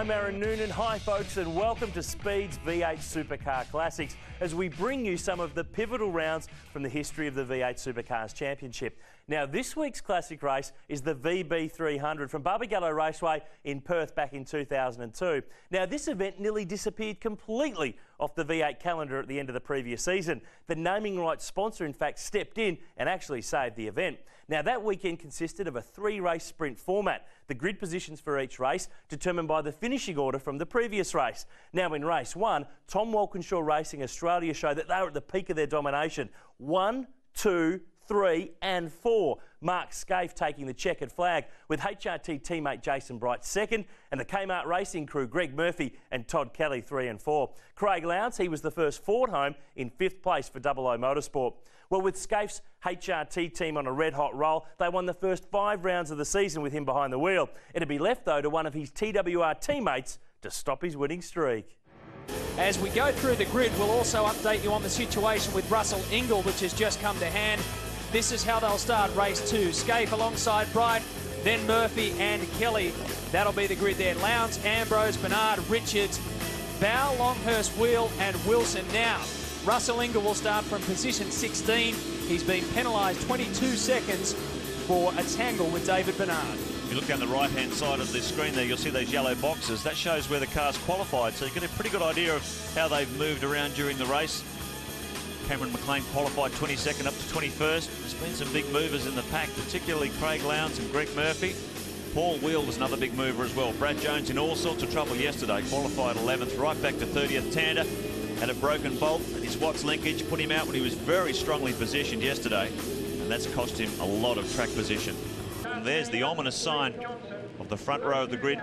I'm Aaron Noonan. Hi folks, and welcome to Speed's V8 Supercar Classics as we bring you some of the pivotal rounds from the history of the V8 Supercars Championship. Now this week's classic race is the VB300 from Barbagallo Raceway in Perth back in 2002. Now this event nearly disappeared completely off the V8 calendar at the end of the previous season. The naming rights sponsor in fact stepped in and actually saved the event. Now that weekend consisted of a 3-race sprint format. The grid positions for each race determined by the finishing order from the previous race. Now in race 1, Tom Walkinshaw Racing Australia showed that they were at the peak of their domination. 1, 2, 3 and 4. Mark Scaife taking the checkered flag with HRT teammate Jason Bright second and the K-mart racing crew Greg Murphy and Todd Kelly 3 and 4. Craig Lowndes, he was the first Ford home in 5th place for O Motorsport. Well, with Scaife's HRT team on a red-hot roll, they won the first 5 rounds of the season with him behind the wheel. It'd be left, though, to one of his TWR teammates to stop his winning streak. As we go through the grid, we'll also update you on the situation with Russell Ingall, which has just come to hand. This is how they'll start race 2. Scaife alongside Bright, then Murphy and Kelly. That'll be the grid there. Lowndes, Ambrose, Bernard, Richards, Bow, Longhurst, Wheel and Wilson. Now, Russell Ingall will start from position 16. He's been penalised 22 seconds for a tangle with David Bernard. If you look down the right-hand side of the screen there, you'll see those yellow boxes. That shows where the car's qualified, so you get a pretty good idea of how they've moved around during the race. Cameron McLean qualified 22nd up to 21st. There's been some big movers in the pack, particularly Craig Lowndes and Greg Murphy. Paul Wheel was another big mover as well. Brad Jones in all sorts of trouble yesterday, qualified 11th, right back to 30th. Tander had a broken bolt and his Watts linkage put him out when he was very strongly positioned yesterday, and that's cost him a lot of track position. And there's the ominous sign of the front row of the grid.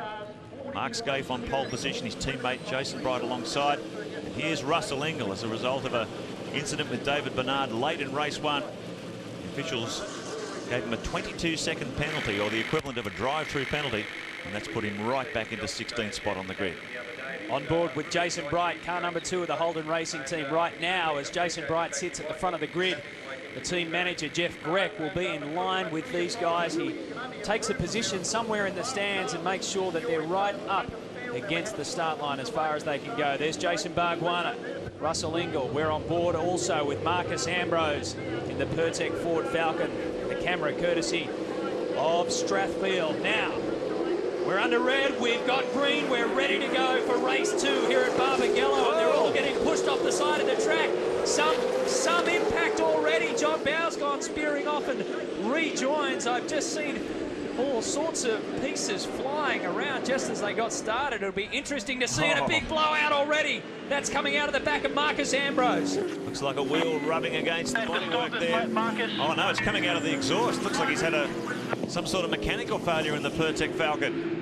Mark Scaife on pole position, his teammate Jason Bright alongside. And here's Russell Ingall as a result of an incident with David Bernard late in race 1. The officials gave him a 22-second penalty, or the equivalent of a drive-through penalty, and that's put him right back into 16th spot on the grid. On board with Jason Bright, car number 2 of the Holden Racing team right now as Jason Bright sits at the front of the grid. The team manager, Jeff Greck, will be in line with these guys. He takes a position somewhere in the stands and makes sure that they're right up against the start line as far as they can go. There's Jason Bargwanna, Russell Ingall. We're on board also with Marcus Ambrose in the Pertec Ford Falcon. The camera courtesy of Strathfield. Now, we're under red, we've got green, we're ready to go for race 2 here at Barbagallo, and they're all getting pushed off the side of the track. Some impact already. John Bow's gone spearing off and rejoins. I've just seen all sorts of pieces flying around just as they got started. It'll be interesting to see it. A big blowout already. That's coming out of the back of Marcus Ambrose. Looks like a wheel rubbing against the bodywork there. Oh no, it's coming out of the exhaust. Looks like he's had some sort of mechanical failure in the Pertec Falcon.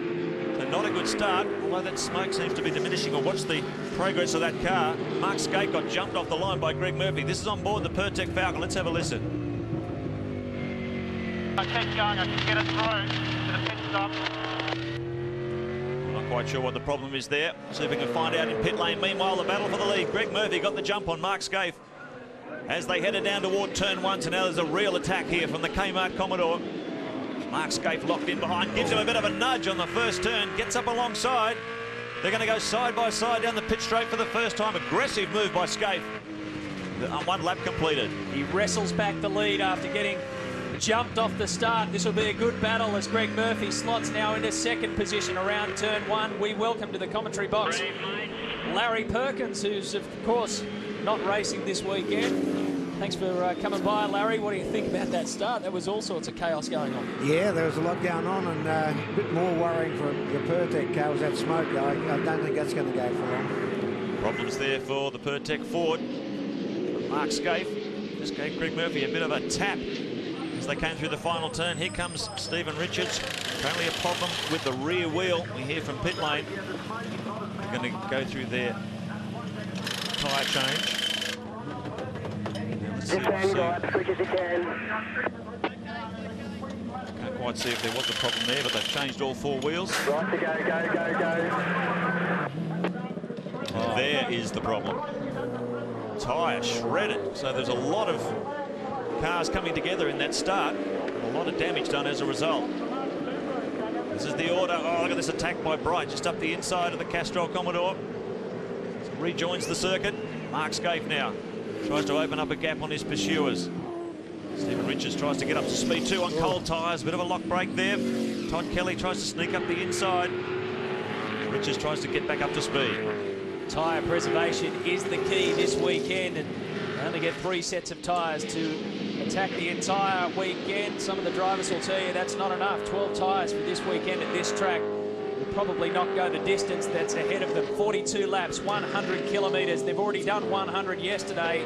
So not a good start, although that smoke seems to be diminishing. Or watch the progress of that car. Mark Scaife got jumped off the line by Greg Murphy. This is on board the Pertec Falcon. Let's have a listen. I keep going, I can get it through to the pit stop. I'm not quite sure what the problem is there. See if we can find out in pit lane. Meanwhile, the battle for the lead. Greg Murphy got the jump on Mark Scaife as they headed down toward turn 1. So now there's a real attack here from the K-mart Commodore. Mark Scaife locked in behind, gives him a bit of a nudge on the first turn, gets up alongside. They're going to go side by side down the pit straight for the first time. Aggressive move by Scaife. 1 lap completed. He wrestles back the lead after getting jumped off the start. This will be a good battle as Greg Murphy slots now into 2nd position around turn 1. We welcome to the commentary box Larry Perkins, who's of course not racing this weekend. Thanks for coming by, Larry. What do you think about that start? There was all sorts of chaos going on. Yeah, there was a lot going on, and a bit more worrying for the Pertec car was that smoke. I don't think that's going to go for long. Problems there for the Pertec Ford. Mark Scaife just gave Greg Murphy a bit of a tap as they came through the final turn. Here comes Stephen Richards. Apparently a problem with the rear wheel. We hear from pit lane. They're going to go through their tyre change. Can't quite see if there was a problem there, but they've changed all 4 wheels. Right to go. And there is the problem. Tyre shredded. So there's a lot of cars coming together in that start. A lot of damage done as a result. This is the order. Oh, look at this attack by Bright, just up the inside of the Castrol Commodore. Rejoins the circuit. Mark Scaife now tries to open up a gap on his pursuers. Stephen Richards tries to get up to speed too on cold tyres. Bit of a lock break there. Todd Kelly tries to sneak up the inside. Richards tries to get back up to speed. Tyre preservation is the key this weekend, and they only get 3 sets of tyres to attack the entire weekend. Some of the drivers will tell you that's not enough. 12 tyres for this weekend at this track will probably not go the distance that's ahead of them. 42 laps, 100 kilometres. They've already done 100 yesterday.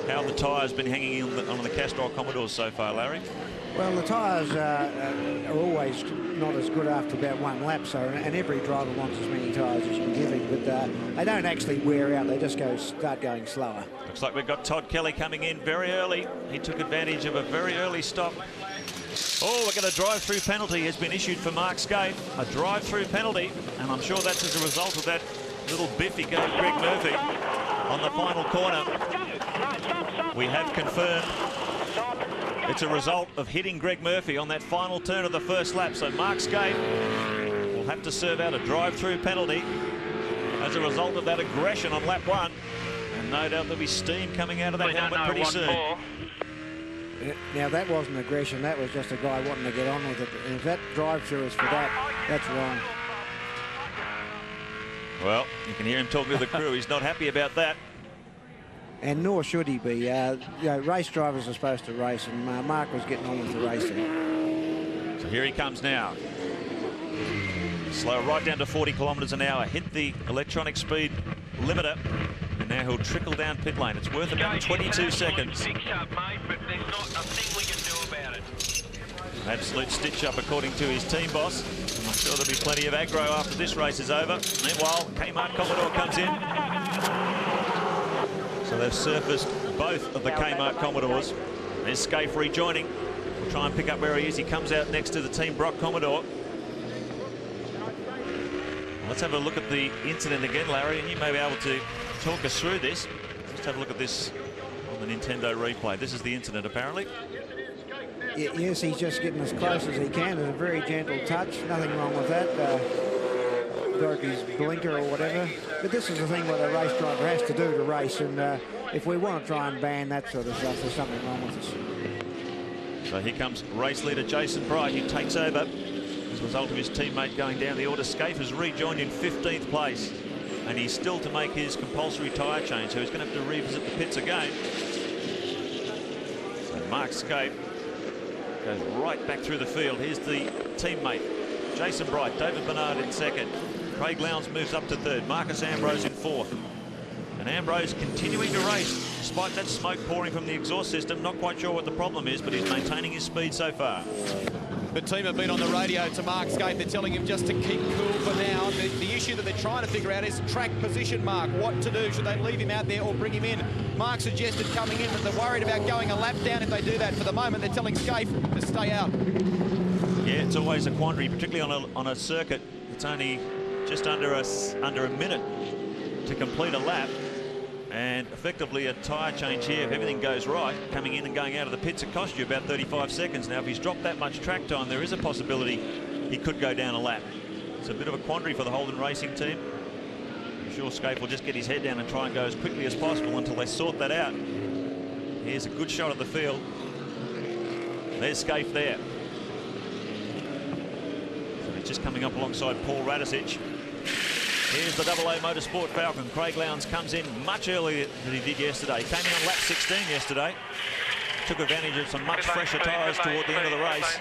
How have the tyres been hanging on the Castrol Commodores so far, Larry? Well, the tyres are always not as good after about 1 lap, so, and every driver wants as many tyres as you can give him, but they don't actually wear out, they just start going slower. Looks like we've got Todd Kelly coming in very early. He took advantage of a very early stop. Oh, we've got a drive-through penalty has been issued for Mark Scaife. A drive-through penalty, and I'm sure that's as a result of that little biff he gave Greg Murphy on the final corner. We have confirmed it's a result of hitting Greg Murphy on that final turn of the first lap. So Mark Scaife will have to serve out a drive-through penalty as a result of that aggression on lap 1. And no doubt there'll be steam coming out of that helmet pretty soon. Now, that wasn't aggression. That was just a guy wanting to get on with it. And if that drive-through is for that, that's wrong. Well, you can hear him talking to the crew. He's not happy about that. And nor should he be. You know, race drivers are supposed to race, and Mark was getting on with the racing. So here he comes now. Slow right down to 40 kilometres an hour. Hit the electronic speed limiter. And now he'll trickle down pit lane. It's worth about 22 seconds. An absolute stitch-up according to his team boss. And I'm sure there'll be plenty of aggro after this race is over. Meanwhile, K-mart Commodore comes in. So they've surfaced both of the K-mart Commodores. There's Scaife rejoining. We'll try and pick up where he is. He comes out next to the Team Brock Commodore. Let's have a look at the incident again, Larry, and you may be able to talk us through this. Just have a look at this on the Nintendo replay. This is the incident, apparently. Yes, he's just getting as close as he can. It's a very gentle touch. Nothing wrong with that. Broke his blinker or whatever. But this is the thing what a race driver has to do to race. And if we want to try and ban that sort of stuff, there's something wrong with us. So here comes race leader Jason Bright. He takes over as a result of his teammate going down the order. Scaife has rejoined in 15th place. And he's still to make his compulsory tyre change, so he's going to have to revisit the pits again. So Mark Scaife goes right back through the field. Here's the teammate, Jason Bright, David Bernard in second. Craig Lowndes moves up to third. Marcus Ambrose in fourth. And Ambrose continuing to race, despite that smoke pouring from the exhaust system. Not quite sure what the problem is, but he's maintaining his speed so far. The team have been on the radio to Mark Scaife. They're telling him just to keep cool for now. The issue that they're trying to figure out is track position, Mark. What to do? Should they leave him out there or bring him in? Mark suggested coming in, but they're worried about going a lap down if they do that. For the moment, they're telling Scaife to stay out. Yeah, it's always a quandary, particularly on a circuit. It's only just under a minute to complete a lap. And effectively a tyre change here, if everything goes right, coming in and going out of the pits, it costs you about 35 seconds. Now, if he's dropped that much track time, there is a possibility he could go down a lap. It's a bit of a quandary for the Holden Racing team. I'm sure Scaife will just get his head down and try and go as quickly as possible until they sort that out. Here's a good shot of the field. There's Scaife there. So he's just coming up alongside Paul Radicic. Here's the AA Motorsport Falcon. Craig Lowndes comes in much earlier than he did yesterday. He came in on lap 16 yesterday. Took advantage of some much fresher tyres toward the end of the race.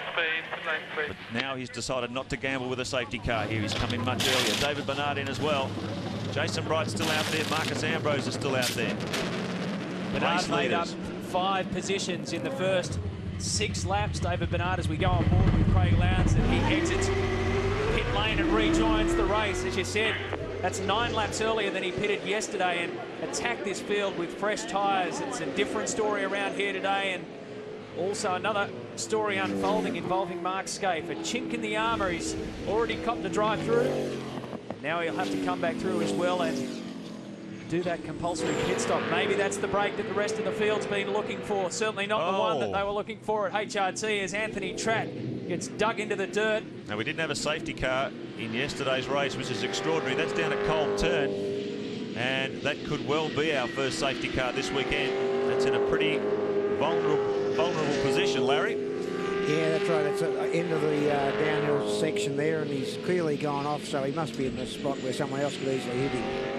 But now he's decided not to gamble with a safety car here. He's come in much earlier. David Bernard in as well. Jason Bright's still out there. Marcus Ambrose is still out there. Bernard made up 5 positions in the first 6 laps. David Bernard, as we go on board with Craig Lowndes, and he exits pit lane and rejoins the race. As you said, that's 9 laps earlier than he pitted yesterday and attacked this field with fresh tyres. It's a different story around here today, and also another story unfolding involving Mark Scaife. A chink in the armour. He's already copped a drive through. Now he'll have to come back through as well and do that compulsory pit stop. Maybe that's the break that the rest of the field's been looking for. Certainly not the one that they were looking for at HRT, as Anthony Tratt Gets dug into the dirt. Now, we didn't have a safety car in yesterday's race, which is extraordinary. That's down at Cold Turn, and that could well be our first safety car this weekend. That's in a pretty vulnerable position, Larry. Yeah, that's right. It's at the end of the downhill section there, and he's clearly gone off, so he must be in the spot where someone else could easily hit him.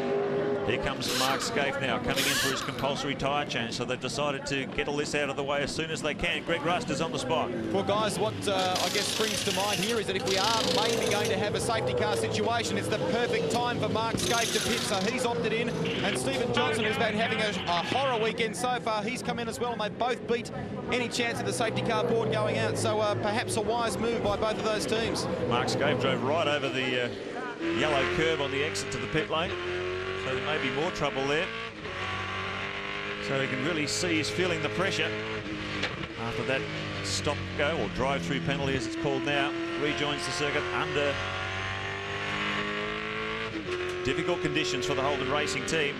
Here comes Mark Scaife now, coming in for his compulsory tyre change, so they've decided to get all this out of the way as soon as they can. Greg Rust is on the spot. Well, guys, what I guess springs to mind here is that if we are maybe going to have a safety car situation, it's the perfect time for Mark Scaife to pit, so he's opted in. And Stephen Johnson, who's been having a horror weekend so far, he's come in as well, and they both beat any chance of the safety car board going out. So perhaps a wise move by both of those teams. Mark Scaife drove right over the yellow curb on the exit to the pit lane. So there may be more trouble there. So you can really see he's feeling the pressure after that stop-go or drive-through penalty, as it's called now. Rejoins the circuit under difficult conditions for the Holden Racing team.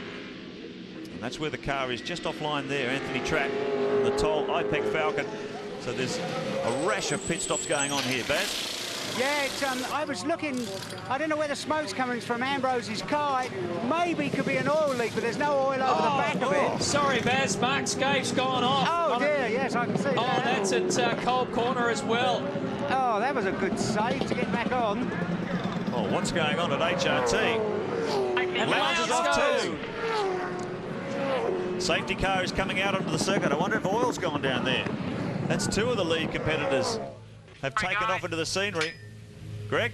And that's where the car is, just offline there. Anthony Trapp and the Toll IPEC Falcon. So there's a rash of pit stops going on here. Baz? Yeah, it's, I was looking, I don't know where the smoke's coming from Ambrose's car. It maybe could be an oil leak, but there's no oil over the back of it. Sorry, Baz, Mark Scaife's gone off. Oh, dear, yes, I can see that. Oh, that's at Cold Corner as well. Oh, that was a good save to get back on. Oh, what's going on at HRT? Lowndes is off too. Safety car is coming out onto the circuit. I wonder if oil's gone down there. That's two of the lead competitors have taken off into the scenery. Greg?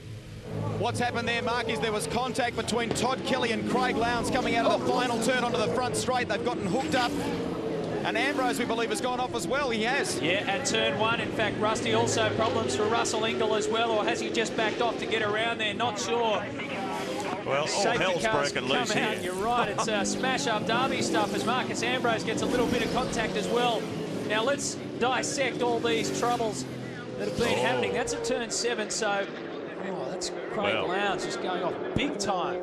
What's happened there, Mark, is there was contact between Todd Kelly and Craig Lowndes coming out of the final turn onto the front straight. They've gotten hooked up. And Ambrose, we believe, has gone off as well. He has. Yeah, at turn one. In fact, Rusty, also problems for Russell Ingall as well, or has he just backed off to get around there? Not sure. Well, all hell's broken loose here. You're right, it's smash-up derby stuff as Marcus Ambrose gets a little bit of contact as well. Now, let's dissect all these troubles that have been happening. That's at turn 7, so that's Craig Lowndes just going off big time.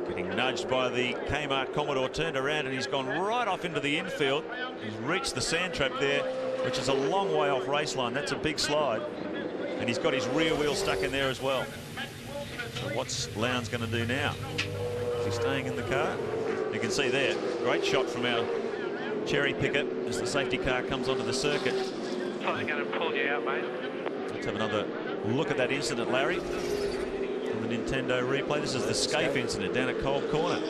Getting nudged by the K-mart Commodore, turned around and he's gone right off into the infield. He's reached the sand trap there, which is a long way off race line. That's a big slide. And he's got his rear wheel stuck in there as well. So what's Lowndes going to do now? Is he staying in the car? You can see there, great shot from our cherry picker as the safety car comes onto the circuit. Probably going to pull you out, mate. Let's have another look at that incident, Larry, on the Nintendo replay. This is the Scaife incident down at Cold Corner.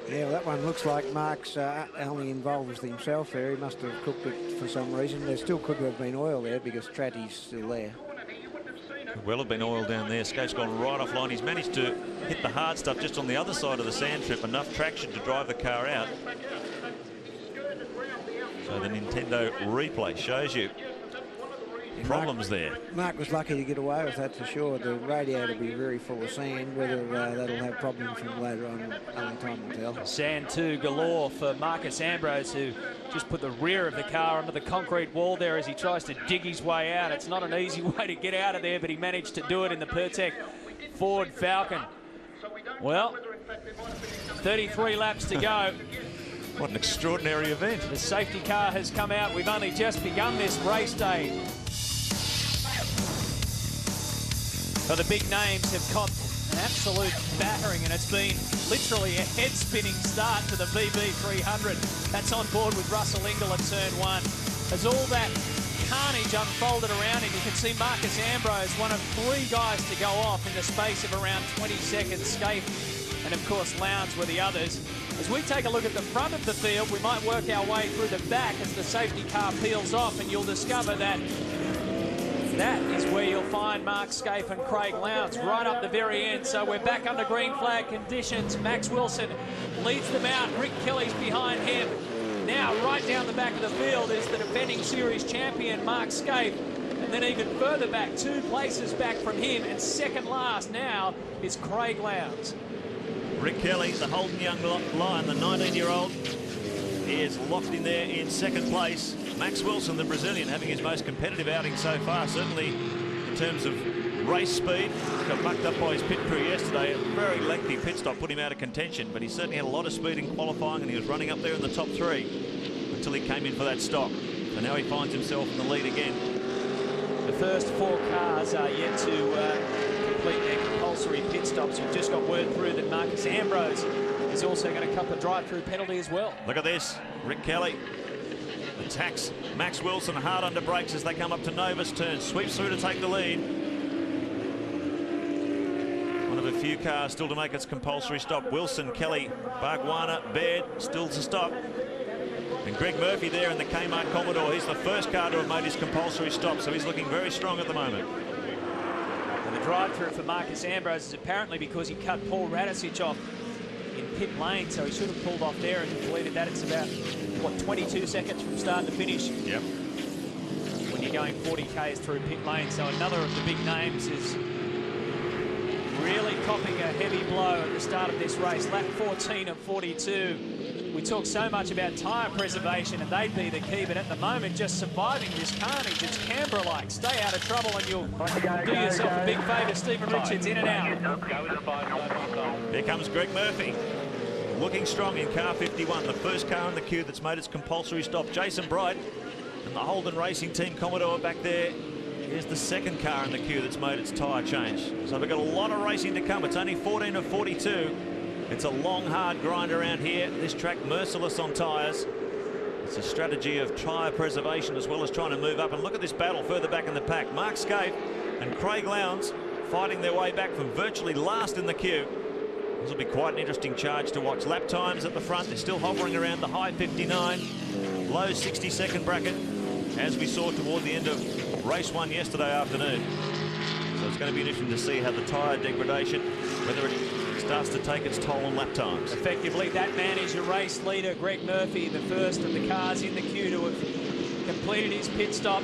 Yeah, well, that one looks like Mark's only involves himself there. He must have cooked it for some reason. There still could have been oil there because Tratty's still there. Could well have been oil down there. Scaife's gone right offline. He's managed to hit the hard stuff just on the other side of the sand trip, enough traction to drive the car out. So the Nintendo replay shows you problems there. Mark was lucky to get away with that for sure. The radiator will be very full of sand. Whether that'll have problems from later on, only time will tell. Sand too galore for Marcus Ambrose, who just put the rear of the car onto the concrete wall there as he tries to dig his way out. It's not an easy way to get out of there, but he managed to do it in the Pertec Ford Falcon. Well, 33 laps to go. What an extraordinary event. The safety car has come out. We've only just begun this race day. So the big names have copped an absolute battering, and it's been literally a head-spinning start to the VB300. That's on board with Russell Ingall at turn 1. As all that carnage unfolded around him, you can see Marcus Ambrose, one of 3 guys to go off in the space of around 20 seconds. Scaife and, of course, Lowndes were the others. As we take a look at the front of the field, we might work our way through the back as the safety car peels off, and you'll discover that that is where you'll find Mark Scaife and Craig Lowndes right up the very end. So we're back under green flag conditions. Max Wilson leads them out. Rick Kelly's behind him. Now, right down the back of the field is the defending series champion, Mark Scaife. And then even further back, 2 places back from him, and second last now is Craig Lowndes. Rick Kelly, the Holden Young Lion, the 19-year-old, is locked in there in second place. Max Wilson, the Brazilian, having his most competitive outing so far, certainly in terms of race speed. Got mucked up by his pit crew yesterday. A very lengthy pit stop put him out of contention, but he certainly had a lot of speed in qualifying, and he was running up there in the top 3 until he came in for that stop. So now he finds himself in the lead again. The first 4 cars are yet to complete their compulsory pit stops. We've just got word through that Marcus Ambrose is also going to cup a drive-through penalty as well. Look at this. Rick Kelly attacks Max Wilson hard under brakes as they come up to Nova's turn. Sweeps through to take the lead. One of a few cars still to make its compulsory stop. Wilson, Kelly, Barbagallo, Baird still to stop. And Greg Murphy there in the K-mart Commodore. He's the first car to have made his compulsory stop, so he's looking very strong at the moment. And the drive-through for Marcus Ambrose is apparently because he cut Paul Radicic off in pit lane, so he should have pulled off there and completed that. It's about, what, 22 seconds from start to finish. Yep. When you're going 40 Ks through pit lane. So another of the big names is really copping a heavy blow at the start of this race. Lap 14 of 42. We talk so much about tyre preservation, and they'd be the key, but at the moment, just surviving this carnage. It's Canberra-like. Stay out of trouble and you'll do yourself a big favour. Stephen Richards in and out. Here comes Greg Murphy, looking strong in car 51, the first car in the queue that's made its compulsory stop. Jason Bright and the Holden Racing Team Commodore back there. Here's the second car in the queue that's made its tyre change. So we've got a lot of racing to come. It's only 14 of 42. It's a long, hard grind around here. This track merciless on tyres. It's a strategy of tyre preservation as well as trying to move up. And look at this battle further back in the pack. Mark Scaife and Craig Lowndes fighting their way back from virtually last in the queue. This will be quite an interesting charge to watch. Lap times at the front, they're still hovering around the high 59, low 60-second bracket, as we saw toward the end of race 1 yesterday afternoon. So it's going to be interesting to see how the tyre degradation, whether it starts to take its toll on lap times. Effectively, that man is your race leader, Greg Murphy, the first of the cars in the queue to have completed his pit stop.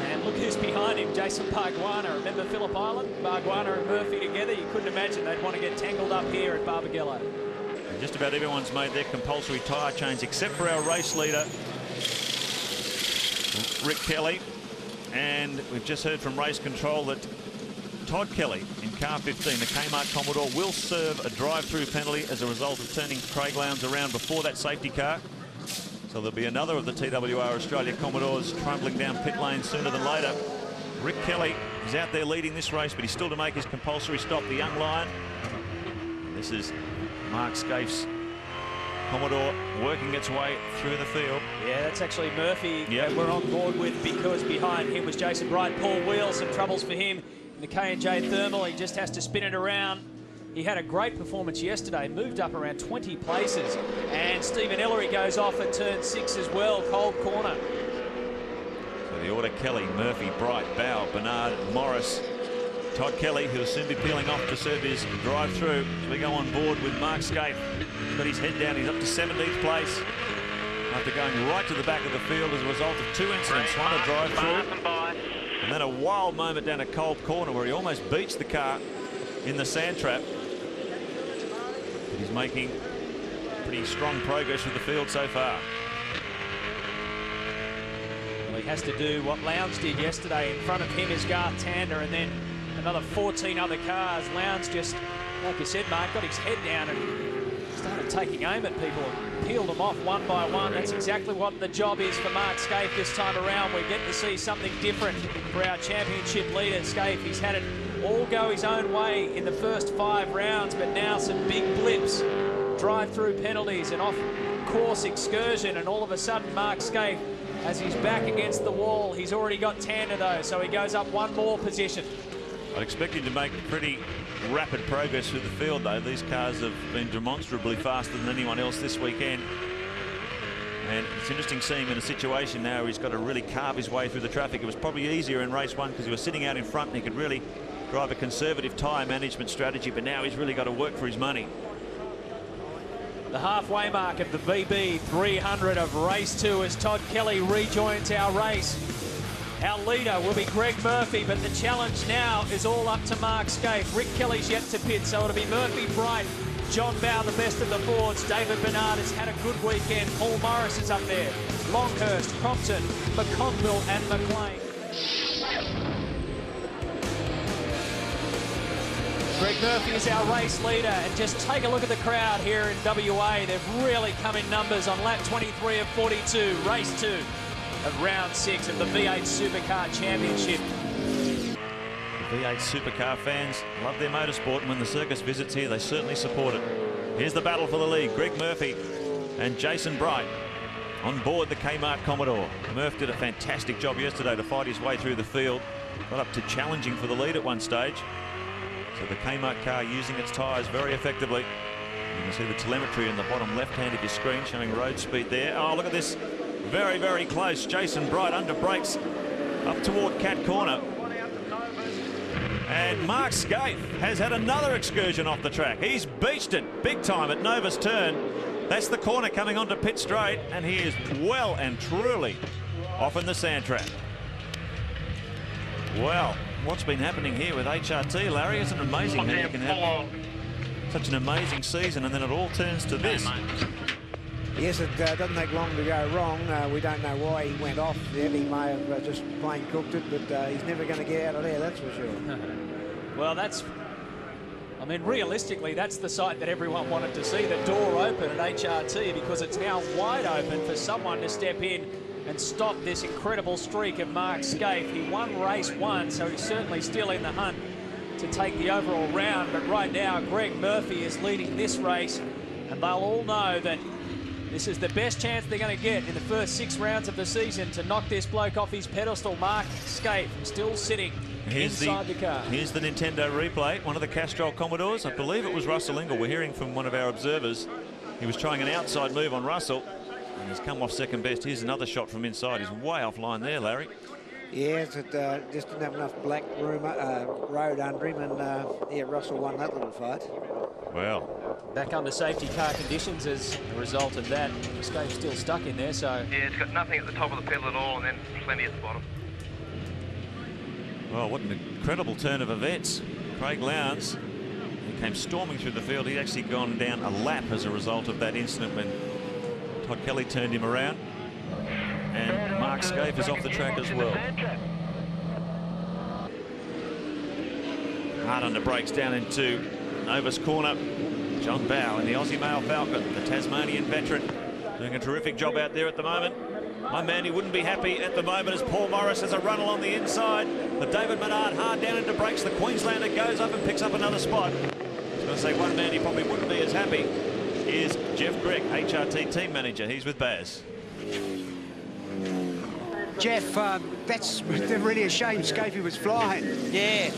And look who's behind him, Jason Barbagallo. Remember Phillip Island? Barbagallo and Murphy together. You couldn't imagine they'd want to get tangled up here at Barbagallo. And just about everyone's made their compulsory tyre change except for our race leader, Rick Kelly. And we've just heard from race control that Todd Kelly in car 15, the K-mart Commodore, will serve a drive-through penalty as a result of turning Craig Lowndes around before that safety car. So there'll be another of the TWR Australia Commodores trundling down pit lane sooner than later. Rick Kelly is out there leading this race, but he's still to make his compulsory stop, the young lion. This is Mark Scaife's Commodore working its way through the field. Yeah, that's actually Murphy that we're on board with, because behind him was Jason Bright. Paul Wheel, some troubles for him in the K&J Thermal. He just has to spin it around. He had a great performance yesterday, moved up around 20 places. And Stephen Ellery goes off at turn 6 as well, cold corner. So the order: Kelly, Murphy, Bright, Bow, Bernard, Morris, Todd Kelly, who'll soon be peeling off to serve his drive-through. So we go on board with Mark Scaife. He's got his head down, he's up to 17th place after going right to the back of the field as a result of 2 incidents. One a drive-through, and then a wild moment down a cold corner where he almost beats the car in the sand trap. But he's making pretty strong progress with the field so far. Well, he has to do what Lowndes did yesterday. In front of him is Garth Tander, and then another 14 other cars. Lowndes just, like you said, Mark, got his head down and started taking aim at people and peeled them off one by one. That's exactly what the job is for Mark Scaife this time around. We get to see something different for our championship leader, Scaife. He's had it all go his own way in the first 5 rounds, but now some big blips, drive-through penalties, and off-course excursion, and all of a sudden Mark Scaife, as he's back against the wall, he's already got Tander though, so he goes up 1 more position. I'd expect him to make pretty rapid progress through the field though. These cars have been demonstrably faster than anyone else this weekend. And it's interesting seeing him in a situation now where he's got to really carve his way through the traffic. It was probably easier in race 1 because he was sitting out in front and he could really drive a conservative tyre management strategy, but now he's really got to work for his money. The halfway mark of the VB 300 of race 2 as Todd Kelly rejoins our race. Our leader will be Greg Murphy, but the challenge now is all up to Mark Scaife. Rick Kelly's yet to pit, so it'll be Murphy, Bright, John Bow, the best of the Fords. David Bernard has had a good weekend. Paul Morris is up there. Longhurst, Crompton, McConville and McLean. Greg Murphy is our race leader, and just take a look at the crowd here in WA. They've really come in numbers on lap 23 of 42, race 2 of round 6 of the V8 Supercar Championship V8 Supercar fans love their motorsport, and when the circus visits here, they certainly support it. Here's the battle for the lead. Greg Murphy and Jason Bright on board the K-mart Commodore. Murph did a fantastic job yesterday to fight his way through the field. Got up to challenging for the lead at one stage. So the K-mart car using its tyres very effectively. You can see the telemetry in the bottom left-hand of your screen showing road speed there. Oh, look at this. Very, very close. Jason Bright under brakes up toward Cat Corner. And Mark Scaife has had another excursion off the track. He's beached it big time at Nova's turn. That's the corner coming onto pit straight, and he is well and truly off in the sand track. Well, what's been happening here with HRT, Larry? Isn't it amazing how you can have such an amazing season and then it all turns to this? Yes, it doesn't take long to go wrong. We don't know why he went off there. He may have just plain cooked it, but he's never going to get out of there, that's for sure. Well, I mean, realistically, that's the sight that everyone wanted to see, the door open at HRT, because it's now wide open for someone to step in and stop this incredible streak of Mark Scaife. He won race 1, so he's certainly still in the hunt to take the overall round. But right now, Greg Murphy is leading this race, and they'll all know that this is the best chance they're going to get in the first 6 rounds of the season to knock this bloke off his pedestal. Mark Scaife still sitting inside the car. Here's the Nintendo replay. One of the Castrol Commodores, I believe it was Russell Ingall. We're hearing from one of our observers. He was trying an outside move on Russell and has come off second best. Here's another shot from inside. He's way offline there, Larry. Yes, it just didn't have enough black road under him, and yeah, Russell won that little fight. Well, back under safety car conditions as a result of that. Scaife's still stuck in there, so... Yeah, it's got nothing at the top of the pedal at all, and then plenty at the bottom. well, what an incredible turn of events. Craig Lowndes, he came storming through the field. He'd actually gone down a lap as a result of that incident when Todd Kelly turned him around. And Mark Scaife is off the track as well. Hard under brakes down into Nova's corner. John Bowe in the Aussie Male Falcon, the Tasmanian veteran, doing a terrific job out there at the moment. My man, he wouldn't be happy at the moment as Paul Morris has a run along the inside. But David Menard hard down into brakes. The Queenslander goes up and picks up another spot. I was going to say one man he probably wouldn't be as happy is Jeff Grech, HRT team manager. He's with Baz. Jeff, that's really a shame. Scaife was flying. Yeah,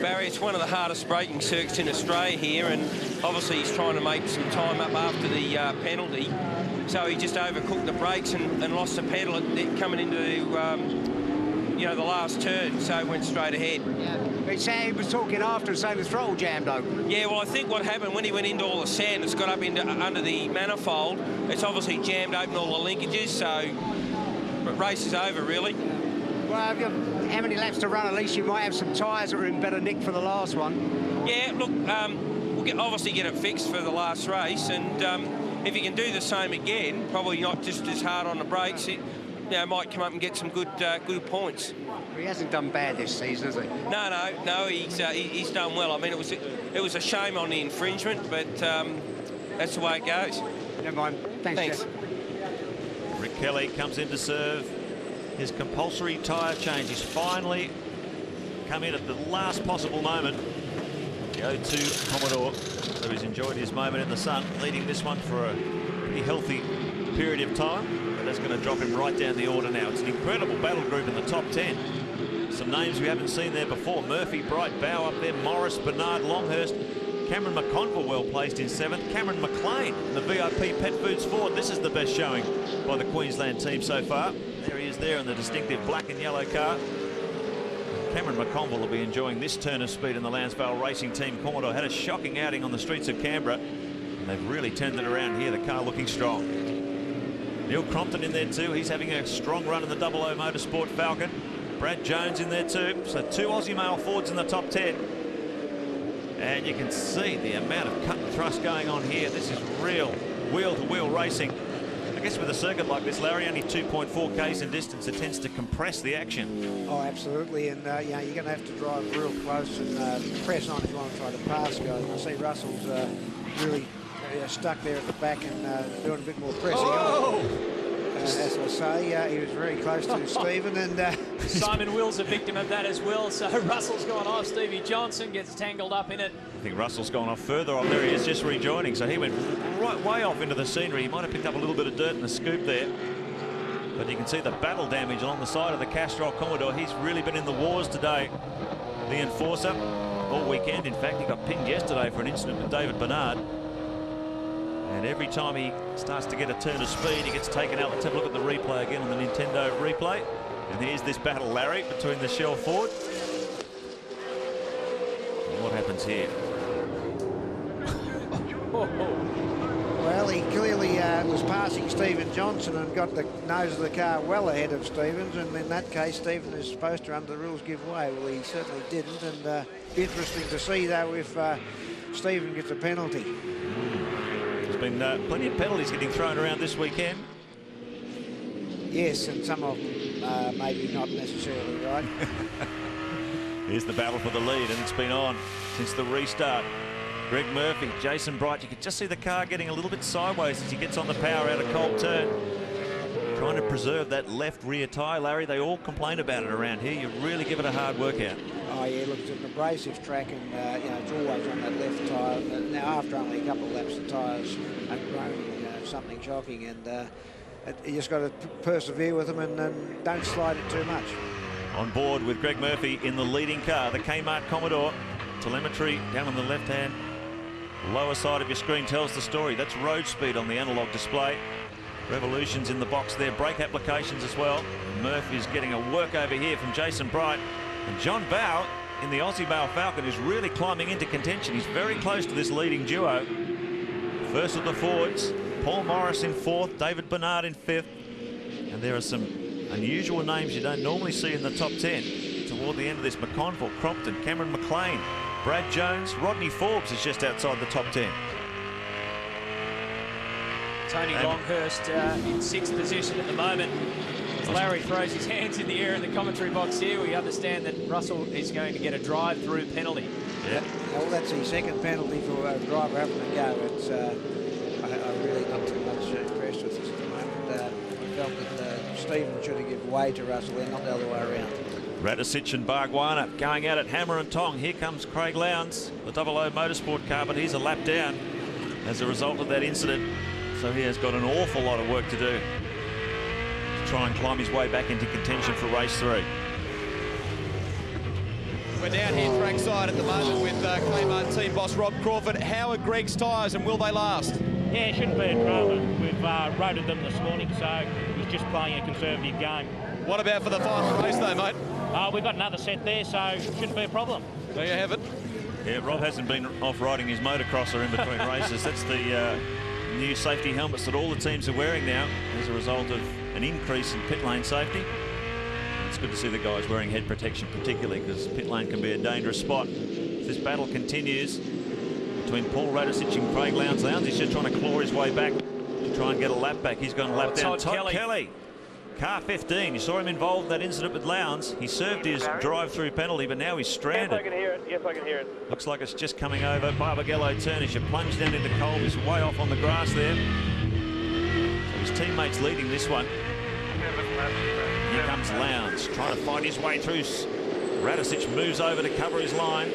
Barry, it's one of the hardest braking circuits in Australia here, and obviously he's trying to make some time up after the penalty. So he just overcooked the brakes and lost the pedal coming into you know, the last turn, so he went straight ahead. Yeah. He was talking after and saying the throttle jammed open. Yeah, well, I think what happened when he went into all the sand, it's got up into under the manifold. It's obviously jammed open all the linkages, so race is over, really. Well, how many laps to run? At least you might have some tyres that were in better nick for the last one. Yeah, look, we'll obviously get it fixed for the last race, and if he can do the same again, probably not just as hard on the brakes, it might come up and get some good points. Well, he hasn't done bad this season, has he? No, he's done well. I mean, it was a shame on the infringement, but that's the way it goes. Never mind. Thanks. Jeff. Rick Kelly comes in to serve his compulsory tyre change. He's finally come in at the last possible moment. Go to Commodore. So he's enjoyed his moment in the sun, leading this one for a pretty healthy period of time. But that's going to drop him right down the order now. It's an incredible battle group in the top 10. Some names we haven't seen there before. Murphy, Bright, Bowe up there, Morris, Bernard, Longhurst. Cameron McConville well placed in 7th. Cameron McLean, the VIP Pet Foods Ford. This is the best showing by the Queensland team so far. There he is there in the distinctive black and yellow car. Cameron McConville will be enjoying this turn of speed in the Lansvale Racing Team Commodore. Had a shocking outing on the streets of Canberra, and they've really turned it around here. The car looking strong. Neil Crompton in there too. He's having a strong run in the 00 Motorsport Falcon. Brad Jones in there too. So 2 Aussie male Fords in the top 10. And you can see the amount of cut and thrust going on here. This is real wheel-to-wheel racing. I guess with a circuit like this, Larry, only 2.4 k's in distance, it tends to compress the action. Oh, absolutely. And, you know, you're going to have to drive real close and press on if you want to try to pass guys. And I see Russell's really stuck there at the back and doing a bit more pressing on. As I say, he was very close to Stephen, and Simon Will's a victim of that as well. So Russell's gone off. Stevie Johnson gets tangled up in it. I think Russell's gone off further off. There he is, just rejoining. So he went right way off into the scenery. He might have picked up a little bit of dirt in the scoop there. But you can see the battle damage along the side of the Castrol Commodore. He's really been in the wars today. The Enforcer, all weekend. In fact, he got pinged yesterday for an incident with David Bernard. And every time he starts to get a turn of speed, he gets taken out. Let's have a look at the replay again on the Nintendo replay. And here's this battle, Larry, between the Shell Ford. And what happens here? well, he clearly was passing Stephen Johnson and got the nose of the car well ahead of Stevens, and in that case, Stephen is supposed to, under the rules, give way. Well, he certainly didn't, and interesting to see, though, if Stephen gets a penalty. There's been plenty of penalties getting thrown around this weekend. Yes, and some of them maybe not necessarily right. Here's the battle for the lead, and it's been on since the restart. Greg Murphy, Jason Bright, you can just see the car getting a little bit sideways as he gets on the power out of cold turn. Trying to preserve that left rear tyre, Larry. They all complain about it around here. You really give it a hard workout. Oh, yeah, look, it's an abrasive track, and, you know, it's always on that left tyre. Now, after only a couple of laps, the tyres are growing something shocking, and you just got to persevere with them and don't slide it too much. On board with Greg Murphy in the leading car, the K-mart Commodore. Telemetry down on the left-hand lower side of your screen tells the story. That's road speed on the analog display. Revolutions in the box there, brake applications as well. Murphy's getting a work over here from Jason Bright. And John Bowe in the Aussie Male Falcon is really climbing into contention. He's very close to this leading duo. First of the Fords, Paul Morris in fourth, David Bernard in fifth. And there are some unusual names you don't normally see in the top 10. Toward the end of this, McConville, Crompton, Cameron McLean, Brad Jones, Rodney Forbes is just outside the top 10. Tony Longhurst in sixth position at the moment. As Larry throws his hands in the air in the commentary box here, we understand that Russell is going to get a drive-through penalty. Yeah. Well, that's his second penalty for a driver having to go. It's, I'm really not too much impressed with this at the moment. I felt that Stephen should have given way to Russell there, not the other way around. Radicic and Barbagallo going at it, hammer and tong. Here comes Craig Lowndes, the 00 Motorsport car, but he's a lap down as a result of that incident. So he has got an awful lot of work to do to try and climb his way back into contention for race 3. We're down here trackside at the moment with K-mart team boss Rob Crawford. How are Greg's tyres and will they last? Yeah, it shouldn't be a drama. We've roaded them this morning, so he's just playing a conservative game. What about for the final race though, mate? We've got another set there, so it shouldn't be a problem. There you have it. Yeah, Rob hasn't been off riding his motocrosser in between races. That's the new safety helmets that all the teams are wearing now as a result of an increase in pit lane safety. And it's good to see the guys wearing head protection, particularly because pit lane can be a dangerous spot. If this battle continues between Paul Radicic and Craig Lowndes. Lowndes is just trying to claw his way back to try and get a lap back. He's gone lap down. Todd Kelly. Car 15, you saw him involved in that incident with Lowndes. He served his drive-through penalty, but now he's stranded. Yes, I can hear it. Yes, I can hear it. Looks like it's just coming over Barbagallo turn as you plunge down into Cole. He's way off on the grass there. So his teammate's leading this one. Here comes Lowndes, trying to find his way through. Radicic moves over to cover his line.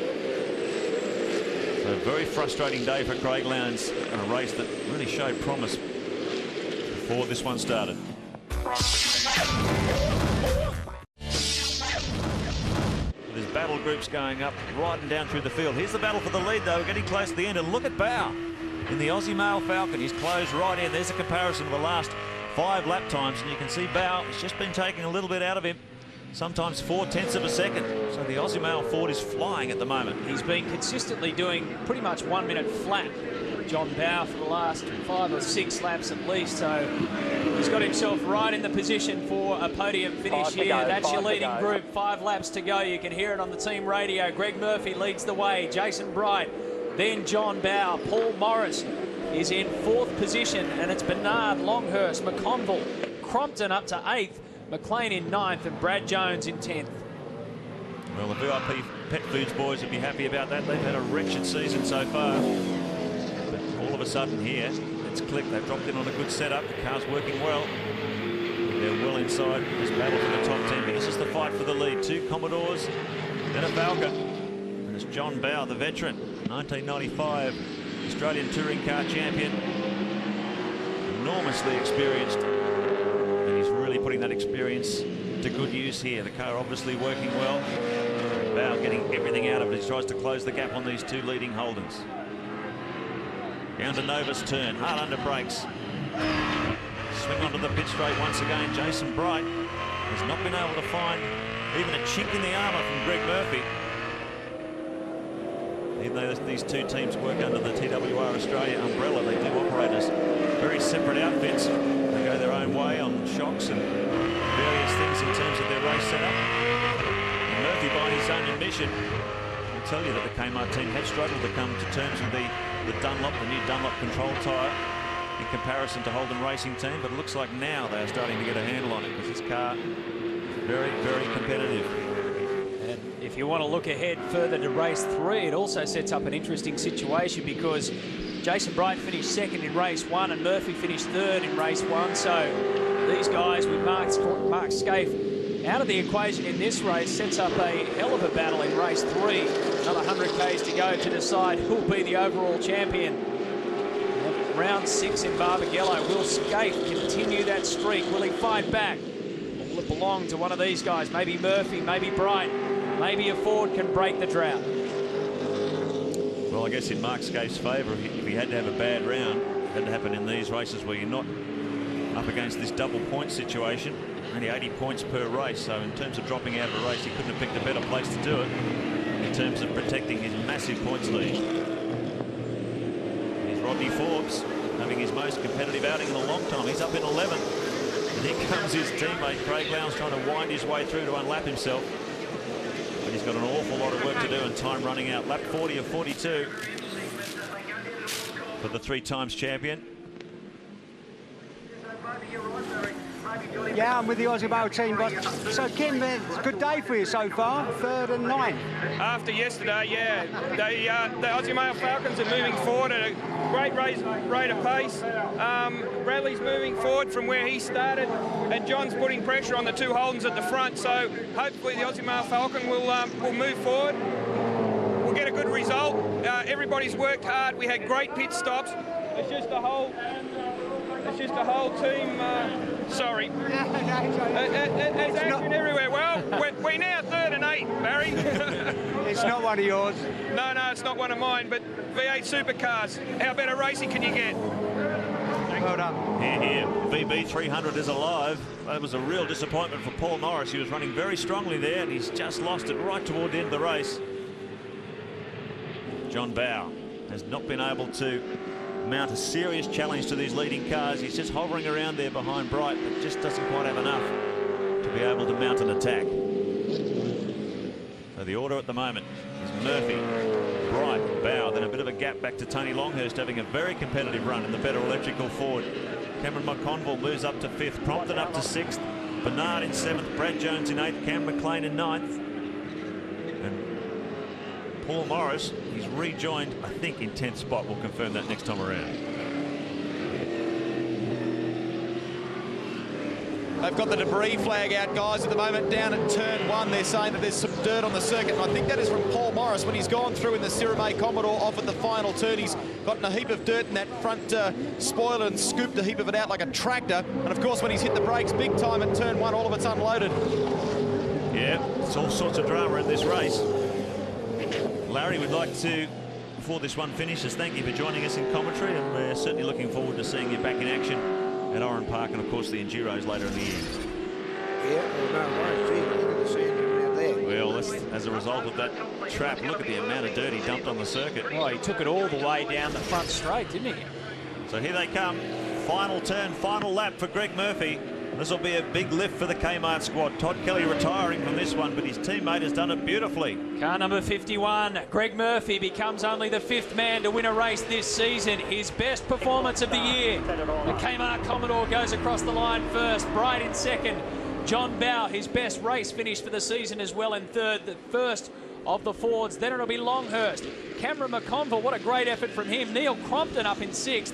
So a very frustrating day for Craig Lowndes in a race that really showed promise before this one started. There's battle groups going up, riding down through the field. Here's the battle for the lead, though. We're getting close to the end, and look at Bowe in the Aussie Male Falcon. He's closed right in. There's a comparison of the last 5 lap times, and you can see Bowe has just been taking a little bit out of him, sometimes 0.4 of a second. So the Aussie Male Ford is flying at the moment. He's been consistently doing pretty much 1 minute flat, John Bowe, for the last 5 or 6 laps at least. So he's got himself right in the position for a podium finish here. That's your leading group. 5 laps to go. You can hear it on the team radio. Greg Murphy leads the way. Jason Bright, then John Bowe. Paul Morris is in 4th position, and it's Bernard, Longhurst, McConville, Crompton up to 8th, McLean in 9th, and Brad Jones in 10th. Well, the VIP Pet Foods boys would be happy about that. They've had a wretched season so far. But all of a sudden here, it's clicked. They've dropped in on a good setup. The car's working well. They're well inside this battle for the top 10, but this is the fight for the lead. 2 Commodores, then a Falcon. And it's John Bowe, the veteran, 1995 Australian Touring Car Champion. Enormously experienced. And he's really putting that experience to good use here. The car obviously working well. Bowe getting everything out of it. He tries to close the gap on these 2 leading Holdens. Down to Nova's turn. Hard under brakes. Swing onto the pit straight once again. Jason Bright has not been able to find even a chink in the armour from Greg Murphy. Even though these 2 teams work under the TWR Australia umbrella, they do operate as very separate outfits. They go their own way on shocks and various things in terms of their race setup. And Murphy, by his own admission, will tell you that the K-mart team had struggled to come to terms with the Dunlop, the new Dunlop control tyre, in comparison to Holden Racing Team, but it looks like now they're starting to get a handle on it because this car is very, very competitive. And if you want to look ahead further to race 3, it also sets up an interesting situation because Jason Bright finished 2nd in race 1 and Murphy finished 3rd in race 1. So these guys with Mark Scaife out of the equation in this race sets up a hell of a battle in race 3. Another 100 Ks to go to decide who'll be the overall champion. Round 6 in Barbagallo. Will Scaife continue that streak? Will he fight back? Or will it belong to one of these guys? Maybe Murphy, maybe Bright, maybe a Ford can break the drought. Well, I guess in Mark Scaife's favour, if he had to have a bad round, it had to happen in these races where you're not up against this double point situation. Only 80 points per race, so in terms of dropping out of a race, he couldn't have picked a better place to do it in terms of protecting his massive points lead. Rodney Forbes having his most competitive outing in a long time. He's up in 11th. And here comes his teammate Craig Lowndes trying to wind his way through to unlap himself. But he's got an awful lot of work to do and time running out. Lap 40 of 42 for the 3 times champion. Yeah, I'm with the Aussie Bowl team. But so, Kim, it's a good day for you so far, 3rd and 9th. After yesterday, yeah, the Aussie Male Falcons are moving forward at a great rate of pace. Bradley's moving forward from where he started, and John's putting pressure on the 2 Holdens at the front. So hopefully the Aussie Male Falcon will move forward. We'll get a good result. Everybody's worked hard. We had great pit stops. It's just a whole team. Sorry. There's action everywhere. Well, we're now 3rd and 8, Barry. It's not one of yours. No, it's not one of mine, but V8 Supercars. How better racing can you get? Well done. Here. VB 300 is alive. That was a real disappointment for Paul Morris. He was running very strongly there, and he's just lost it right toward the end of the race. John Bowe has not been able to mount a serious challenge to these leading cars. He's just hovering around there behind Bright, but just doesn't quite have enough to be able to mount an attack. So the order at the moment is Murphy, Bright, Bowe, then a bit of a gap back to Tony Longhurst having a very competitive run in the better electrical Ford. Cameron McConville moves up to 5th, Prompton up to 6th, Bernard in 7th, Brad Jones in 8th, Cam McLean in 9th. And Paul Morris, he's rejoined, I think, in 10th spot. We'll confirm that next time around. They've got the debris flag out, guys, at the moment down at turn 1. They're saying that there's some dirt on the circuit, and I think that is from Paul Morris when he's gone through in the Cirame Commodore off at the final turn. He's gotten a heap of dirt in that front spoiler and scooped a heap of it out like a tractor. And of course, when he's hit the brakes big time at turn 1, all of it's unloaded. Yeah, it's all sorts of drama in this race. Larry would like to, before this one finishes, thank you for joining us in commentary, and we're certainly looking forward to seeing you back in action at Oran Park and, of course, the Enduros later in the year. Yeah, well, no worries. Gee, look at the sand around there. Well, as a result of that trap, look at the amount of dirt he dumped on the circuit. Oh, he took it all the way down the front straight, didn't he? So here they come. Final turn, final lap for Greg Murphy. This will be a big lift for the K-mart squad. Todd Kelly retiring from this one, but his teammate has done it beautifully. Car number 51, Greg Murphy, becomes only the 5th man to win a race this season. His best performance of the year. The K-mart Commodore goes across the line first. Bright in 2nd. John Bowe, his best race finish for the season as well in 3rd. The first of the Fords. Then it'll be Longhurst. Cameron McConville, what a great effort from him. Neil Crompton up in 6th.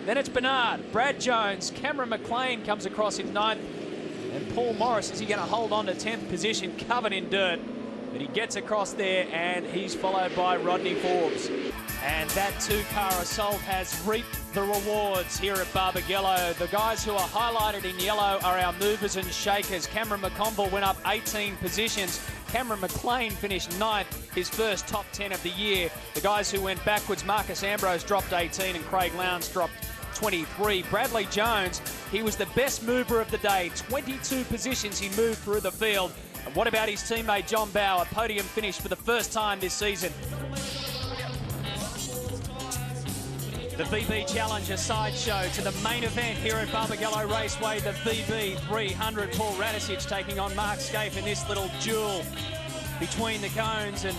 Then it's Bernard, Brad Jones, Cameron McLean comes across in 9th. And Paul Morris, is he going to hold on to 10th position, covered in dirt? But he gets across there, and he's followed by Rodney Forbes. And that two-car assault has reaped the rewards here at Barbagallo. The guys who are highlighted in yellow are our movers and shakers. Cameron McConville went up 18 positions. Cameron McLean finished 9th, his first top 10 of the year. The guys who went backwards, Marcus Ambrose dropped 18 and Craig Lowndes dropped 23. Bradley Jones, he was the best mover of the day. 22 positions he moved through the field. And what about his teammate John Bauer? Podium finish for the first time this season. The VB Challenge, a sideshow to the main event here at Barbagallo Raceway, the VB 300. Paul Radicic taking on Mark Skaife in this little duel between the cones, and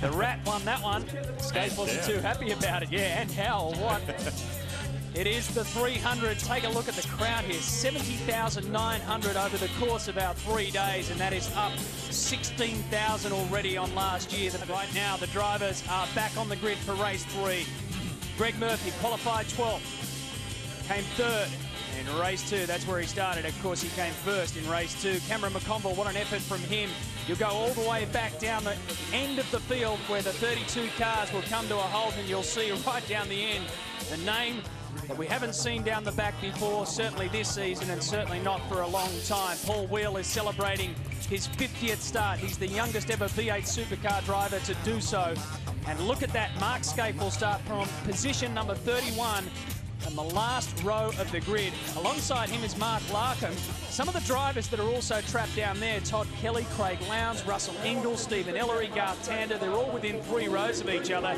the Rat won that one. Skaife wasn't too happy about it. Yeah, and how or what? It is the 300. Take a look at the crowd here. 70,900 over the course of our 3 days, and that is up 16,000 already on last year. Right now, the drivers are back on the grid for race 3. Greg Murphy qualified 12th, came 3rd in race 2. That's where he started. Of course, he came 1st in race 2. Cameron McConville, what an effort from him. You'll go all the way back down the end of the field where the 32 cars will come to a halt, and you'll see right down the end the name that we haven't seen down the back before, certainly this season and certainly not for a long time. Paul Wheel is celebrating his 50th start. He's the youngest ever V8 Supercar driver to do so. And look at that, Mark Skaife will start from position number 31 on the last row of the grid. Alongside him is Mark Larkham. Some of the drivers that are also trapped down there, Todd Kelly, Craig Lowndes, Russell Ingall, Stephen Ellery, Garth Tander, they're all within 3 rows of each other.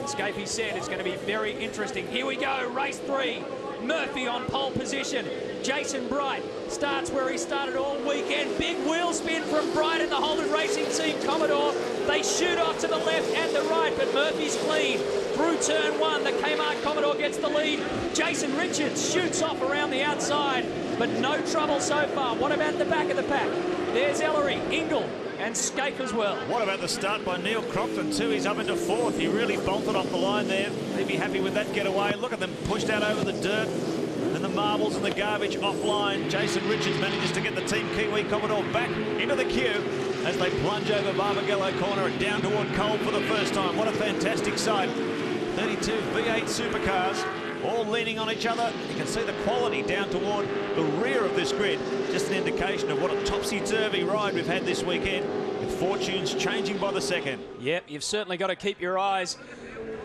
Skaife said it's going to be very interesting. Here we go, race 3. Murphy on pole position. Jason Bright starts where he started all weekend. Big wheel spin from Bright and the Holden Racing Team Commodore. They shoot off to the left and the right, but Murphy's clean. Through turn 1, the K-mart Commodore gets the lead. Jason Richards shoots off around the outside, but no trouble so far. What about the back of the pack? There's Ellery, Ingall, and Skaife as well. What about the start by Neil Crompton too? He's up into 4th. He really bolted off the line there. He'd be happy with that getaway. Look at them pushed out over the dirt and the marbles and the garbage offline. Jason Richards manages to get the Team Kiwi Commodore back into the queue as they plunge over Barbagallo corner and down toward Cole for the first time. What a fantastic sight. 32 V8 Supercars all leaning on each other. You can see the quality down toward the rear of this grid. Just an indication of what a topsy-turvy ride we've had this weekend, with fortunes changing by the second. Yep, you've certainly got to keep your eyes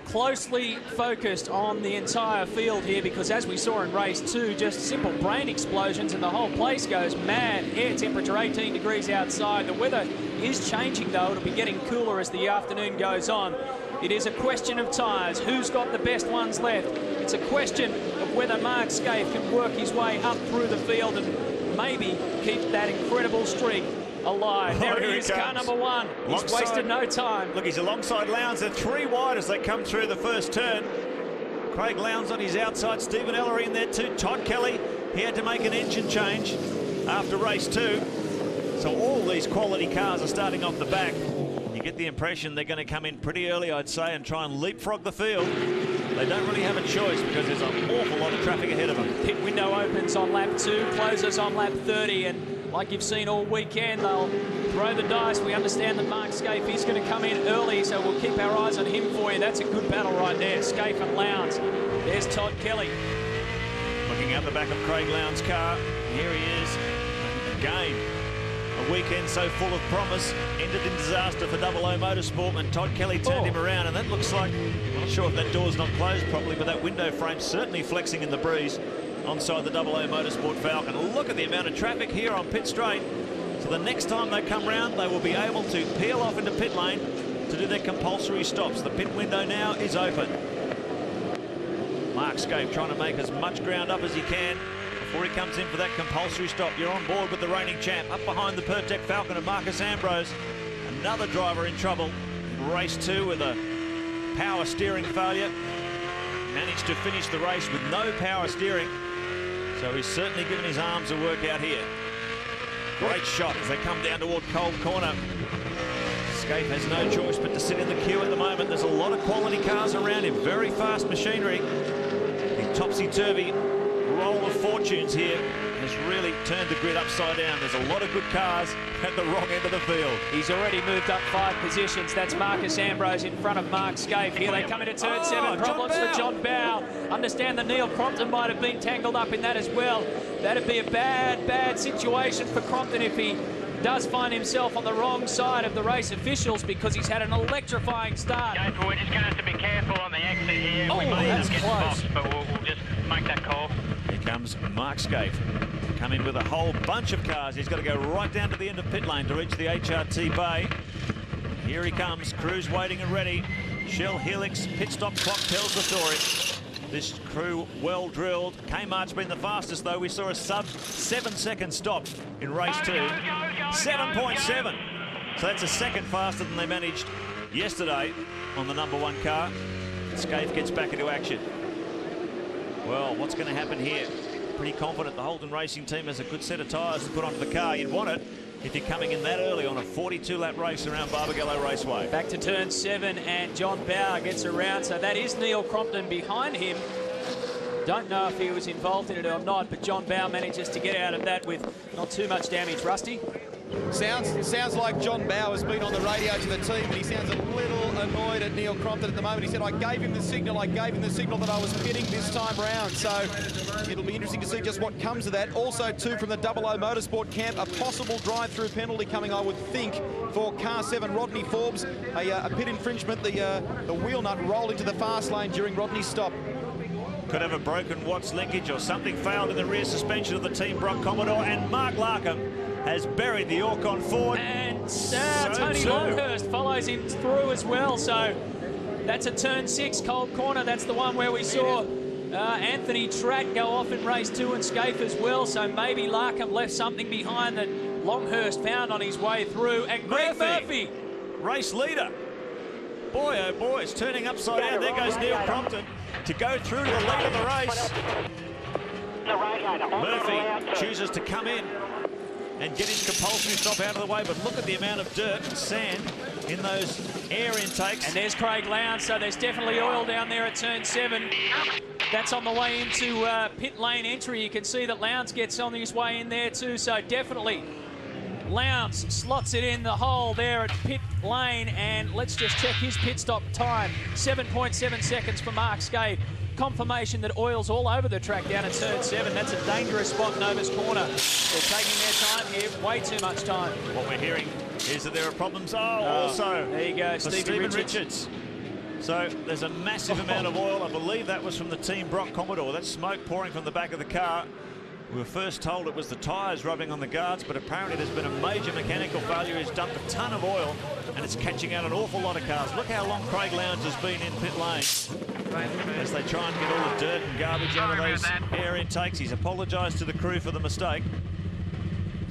closely focused on the entire field here, because as we saw in race 2, just simple brain explosions and the whole place goes mad. Air temperature 18 degrees outside. The weather is changing though. It'll be getting cooler as the afternoon goes on. It is a question of tyres. Who's got the best ones left? It's a question of whether Mark Skaife can work his way up through the field and maybe keep that incredible streak alive. There he is, car number 1. He's wasted no time. Look, he's alongside Lowndes. They're 3 wide as they come through the first turn. Craig Lowndes on his outside. Stephen Ellery in there too. Todd Kelly, he had to make an engine change after race 2. So all these quality cars are starting off the back. You get the impression they're going to come in pretty early, I'd say, and try and leapfrog the field. They don't really have a choice because there's an awful lot of traffic ahead of them. Pit window opens on lap 2, closes on lap 30, and like you've seen all weekend, they'll throw the dice. We understand that Mark Skaife is going to come in early, so we'll keep our eyes on him for you. That's a good battle right there, Skaife and Lowndes. There's Todd Kelly. Looking out the back of Craig Lowndes' car, here he is again. A weekend so full of promise ended in disaster for Double O Motorsport, and Todd Kelly turned him around, and that looks like, I'm not sure if that door's not closed properly, but that window frame certainly flexing in the breeze onside the Double O Motorsport Falcon. Look at the amount of traffic here on pit straight. So the next time they come round, they will be able to peel off into pit lane to do their compulsory stops. The pit window now is open. Mark Skaife trying to make as much ground up as he can before he comes in for that compulsory stop. You're on board with the reigning champ. Up behind the Pertec Falcon of Marcus Ambrose. Another driver in trouble in race 2 with a power steering failure. Managed to finish the race with no power steering. So he's certainly given his arms a workout here. Great shot as they come down toward Cole corner. Skaife has no choice but to sit in the queue at the moment. There's a lot of quality cars around him. Very fast machinery. The topsy-turvy roll of fortunes here has really turned the grid upside down. There's a lot of good cars at the wrong end of the field. He's already moved up 5 positions. That's Marcus Ambrose in front of Mark Scaife. Here they come into turn 7. Problems for John Bowe. Understand that Neil Crompton might have been tangled up in that as well. That'd be a bad situation for Crompton if he does find himself on the wrong side of the race officials, because he's had an electrifying start. We're just going to have to be careful on the exit here. Oh, we might that's get close. boxed, but we'll just make that call. Here comes Mark Scaife. Come in with a whole bunch of cars. He's got to go right down to the end of pit lane to reach the HRT bay. Here he comes. Crew's waiting and ready. Shell Helix pit stop clock tells the story. This crew well drilled. K-mart's been the fastest though. We saw a sub 7-second stop in race 2. 7.7. So that's a second faster than they managed yesterday on the #1 car. Scaife gets back into action. Well, what's going to happen here? Pretty confident the Holden Racing team has a good set of tyres to put onto the car. You'd want it if you're coming in that early on a 42-lap race around Barbagallo Raceway. Back to turn 7, and John Bowe gets around. So that is Neil Crompton behind him. Don't know if he was involved in it or not, but John Bowe manages to get out of that with not too much damage. Rusty? Sounds like John Bowe has been on the radio to the team, and he sounds a little annoyed at Neil Crompton at the moment. He said, I gave him the signal that I was pitting this time round. So it'll be interesting to see just what comes of that. Also, too, from the 00 Motorsport camp, a possible drive-through penalty coming, I would think, for car 7, Rodney Forbes. A pit infringement, the wheel nut rolled into the fast lane during Rodney's stop. Could have a broken Watts linkage or something failed in the rear suspension of the Team Brock Commodore, and Mark Larkham has buried the Orcon Ford. And Tony Longhurst follows him through as well. So that's a turn 6 cold corner. That's the one where we saw Anthony Tratt go off in race 2 and Scaife as well. So maybe Larkham left something behind that Longhurst found on his way through. And Greg Murphy, race leader. Boy, oh boy, it's turning upside down. There goes Neil Crompton to go through to the lead of the race. Murphy chooses to come in and get his compulsory stop out of the way, but look at the amount of dirt and sand in those air intakes. And there's Craig Lowndes, so there's definitely oil down there at turn 7. That's on the way into pit lane entry. You can see that Lowndes gets on his way in there too, so definitely Lowndes slots it in the hole there at pit lane, and let's just check his pit stop time. 7.7 seconds for Mark Scaife. Confirmation that oil's all over the track down at turn 7. That's a dangerous spot, Nova's corner. They're taking their time here, way too much time. What we're hearing is that there are problems. Also, there you go, Stephen Richards. So there's a massive amount of oil. I believe that was from the Team Brock Commodore. That's smoke pouring from the back of the car. We were first told it was the tyres rubbing on the guards, but apparently there's been a major mechanical failure. He's dumped a ton of oil, and it's catching out an awful lot of cars. Look how long Craig Lowndes has been in pit lane as they try and get all the dirt and garbage out of those air intakes. He's apologised to the crew for the mistake.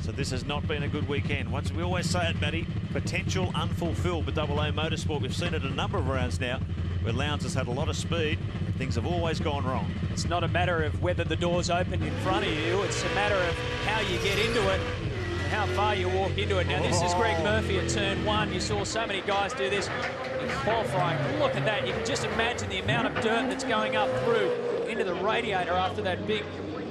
So this has not been a good weekend. Once we always say it, Matty, potential unfulfilled with AA Motorsport. We've seen it a number of rounds now where Lowndes has had a lot of speed. Things have always gone wrong. It's not a matter of whether the door's open in front of you. It's a matter of how you get into it and how far you walk into it. Now, this is Greg Murphy at turn 1. You saw so many guys do this in qualifying. Look at that. You can just imagine the amount of dirt that's going up through into the radiator after that big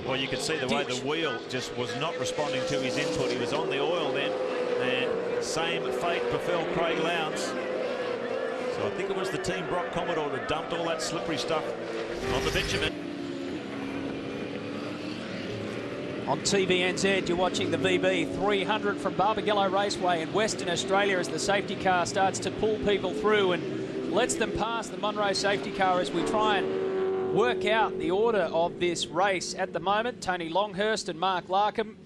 Well, you could see the way the wheel just was not responding to his input. He was on the oil then, and same fate befell Craig Lowndes. So I think it was the Team Brock Commodore that dumped all that slippery stuff on the bitumen. On TVNZ, you're watching the VB 300 from Barbagallo Raceway in Western Australia as the safety car starts to pull people through and lets them pass the Monroe safety car as we try and work out the order of this race. At the moment, Tony Longhurst and Mark Larkham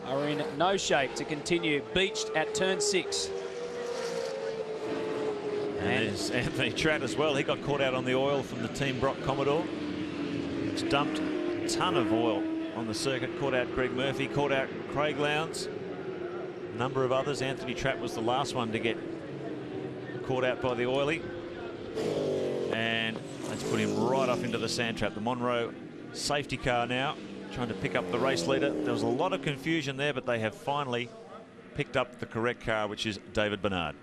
are in no shape to continue, beached at turn 6. And there's Anthony Tratt as well. He got caught out on the oil from the Team Brock Commodore. It's dumped a ton of oil on the circuit. Caught out Greg Murphy, caught out Craig Lowndes. A number of others. Anthony Tratt was the last one to get caught out by the oily. And let's put him right off into the sand trap. The Monroe safety car now trying to pick up the race leader. There was a lot of confusion there, but they have finally picked up the correct car, which is David Bernard.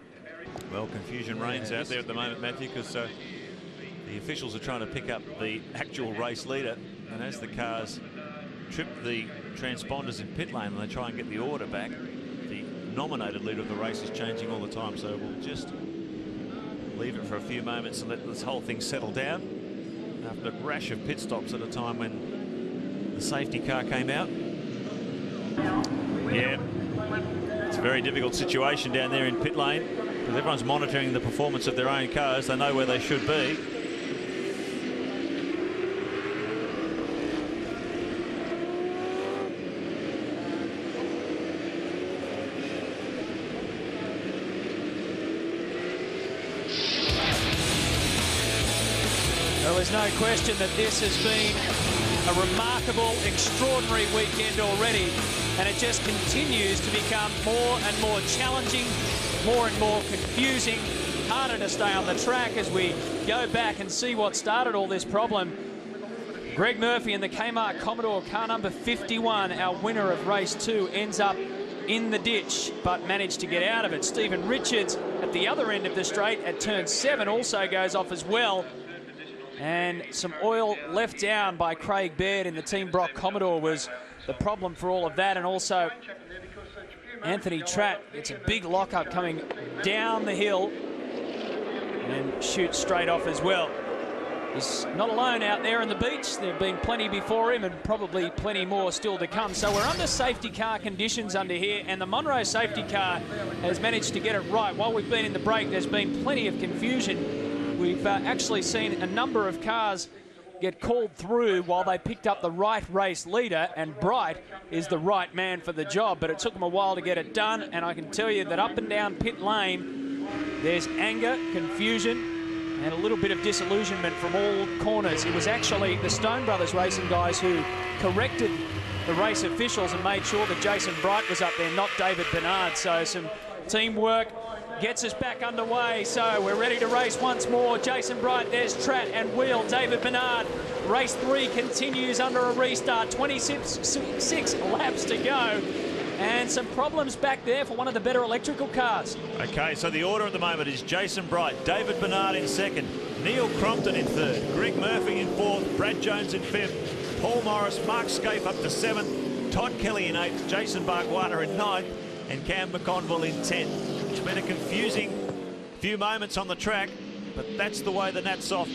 Well, confusion reigns out there at the moment, Matthew, because the officials are trying to pick up the actual race leader, and as the cars tripped the transponders in pit lane and they try and get the order back. The nominated leader of the race is changing all the time, so we'll just leave it for a few moments and let this whole thing settle down after a rash of pit stops at a time when the safety car came out. Yeah, it's a very difficult situation down there in pit lane because everyone's monitoring the performance of their own cars. They know where they should be. Well, there's no question that this has been a remarkable, extraordinary weekend already, and it just continues to become more and more challenging, more and more confusing, harder to stay on the track as we go back and see what started all this problem. Greg Murphy in the K-mart Commodore car number 51, our winner of race 2, ends up in the ditch but managed to get out of it. Stephen Richards at the other end of the straight at turn 7 also goes off as well. And some oil left down by Craig Baird in the Team Brock Commodore was the problem for all of that. And also Anthony Tratt, it's a big lockup coming down the hill and shoots straight off as well. He's not alone out there on the beach. There have been plenty before him and probably plenty more still to come. So we're under safety car conditions under here, and the Monroe safety car has managed to get it right. While we've been in the break, there's been plenty of confusion. We've actually seen a number of cars get called through while they picked up the right race leader, and Bright is the right man for the job, but it took them a while to get it done. And I can tell you that up and down pit lane, there's anger, confusion, and a little bit of disillusionment from all corners. It was actually the Stone Brothers Racing guys who corrected the race officials and made sure that Jason Bright was up there, not David Bernard. So some teamwork gets us back underway. So we're ready to race once more. Jason Bright, there's Tratt and Wheel. David Bernard. Race 3 continues under a restart. 26 laps to go. And some problems back there for one of the better electrical cars. Okay, so the order at the moment is Jason Bright, David Bernard in 2nd, Neil Crompton in 3rd, Greg Murphy in 4th, Brad Jones in 5th, Paul Morris, Mark Scaife up to 7th, Todd Kelly in 8th, Jason Barbagallo in 9th, and Cam McConville in 10th. It's been a confusing few moments on the track, but that's the way the Natsoff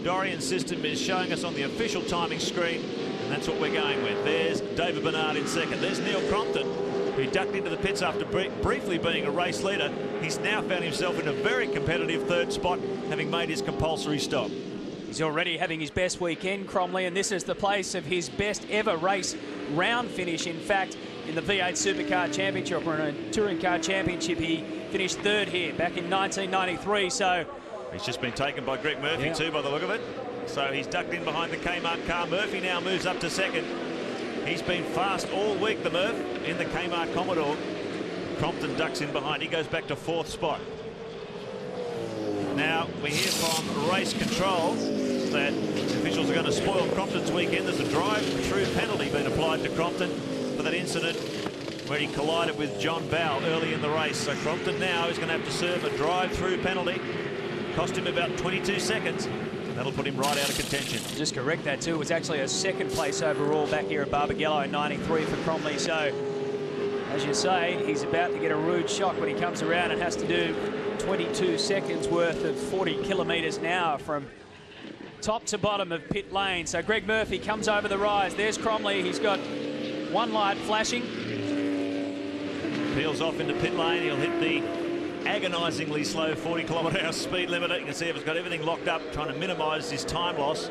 Dorian system is showing us on the official timing screen, and that's what we're going with. There's David Bernard in 2nd. There's Neil Crompton, who ducked into the pits after briefly being a race leader. He's now found himself in a very competitive 3rd spot, having made his compulsory stop. He's already having his best weekend, Cromley, and this is the place of his best ever race round finish. In fact, in the V8 Supercar Championship, or in a Touring Car Championship, he finished 3rd here back in 1993. So he's just been taken by Greg Murphy too, by the look of it. So he's ducked in behind the K-mart car. Murphy now moves up to 2nd. He's been fast all week, the Murph, in the K-mart Commodore. Crompton ducks in behind. He goes back to 4th spot. Now, we hear from race control that officials are going to spoil Crompton's weekend. There's a drive-through penalty being applied to Crompton for that incident where he collided with John Bow early in the race. So Crompton now is going to have to serve a drive-through penalty. Cost him about 22 seconds. That'll put him right out of contention. Just correct that too. It was actually a 2nd place overall back here at Barbagallo in 93 for Cromley. So, as you say, he's about to get a rude shock when he comes around and has to do 22 seconds worth of 40 kilometres an hour from top to bottom of pit lane. So Greg Murphy comes over the rise. There's Cromley. He's got one light flashing. Peels off into pit lane. He'll hit the agonisingly slow 40-kilometre-hour speed limiter. You can see he's got everything locked up, trying to minimise his time loss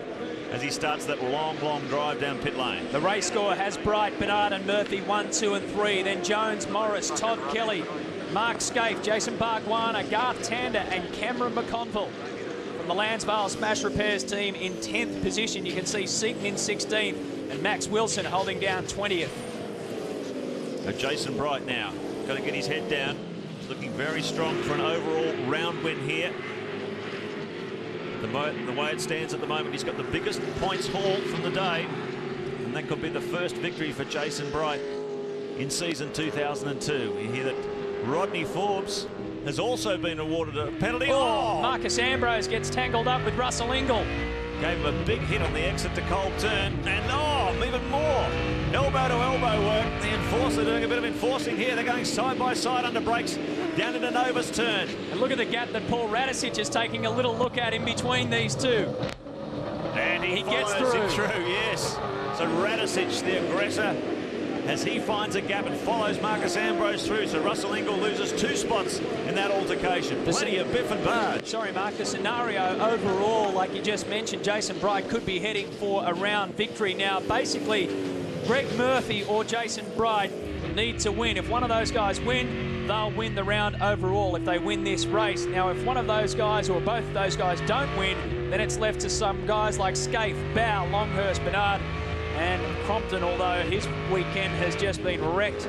as he starts that long drive down pit lane. The race score has Bright, Bernard and Murphy 1, 2 and 3. Then Jones, Morris, Todd Kelly, Mark Scaife, Jason Bargwana, Garth Tander and Cameron McConville. From the Lansvale Smash Repairs team in 10th position, you can see Seaton in 16th and Max Wilson holding down 20th. So Jason Bright now got to get his head down. He's looking very strong for an overall round win here. The way it stands at the moment, he's got the biggest points haul from the day, and that could be the first victory for Jason Bright in season 2002. You hear that Rodney Forbes has also been awarded a penalty. Oh, Marcus Ambrose gets tangled up with Russell Ingall. Gave him a big hit on the exit to Cold Turn, and even more. Elbow to elbow work. The enforcer doing a bit of enforcing here. They're going side by side under brakes down into Nova's turn. And look at the gap that Paul Radicic is taking a little look at in between these two. And he gets follows through. him through, yes. So Radicic, the aggressor, as he finds a gap and follows Marcus Ambrose through. So Russell Ingall loses 2 spots in that altercation. Plenty of biff and barge. Sorry, Mark, the scenario overall, like you just mentioned, Jason Bright could be heading for a round victory. Now, basically, Greg Murphy or Jason Bright need to win. If one of those guys win, they'll win the round overall if they win this race. Now, if one of those guys or both of those guys don't win, then it's left to some guys like Scaife, Bow, Longhurst, Bernard, and Crompton, although his weekend has just been wrecked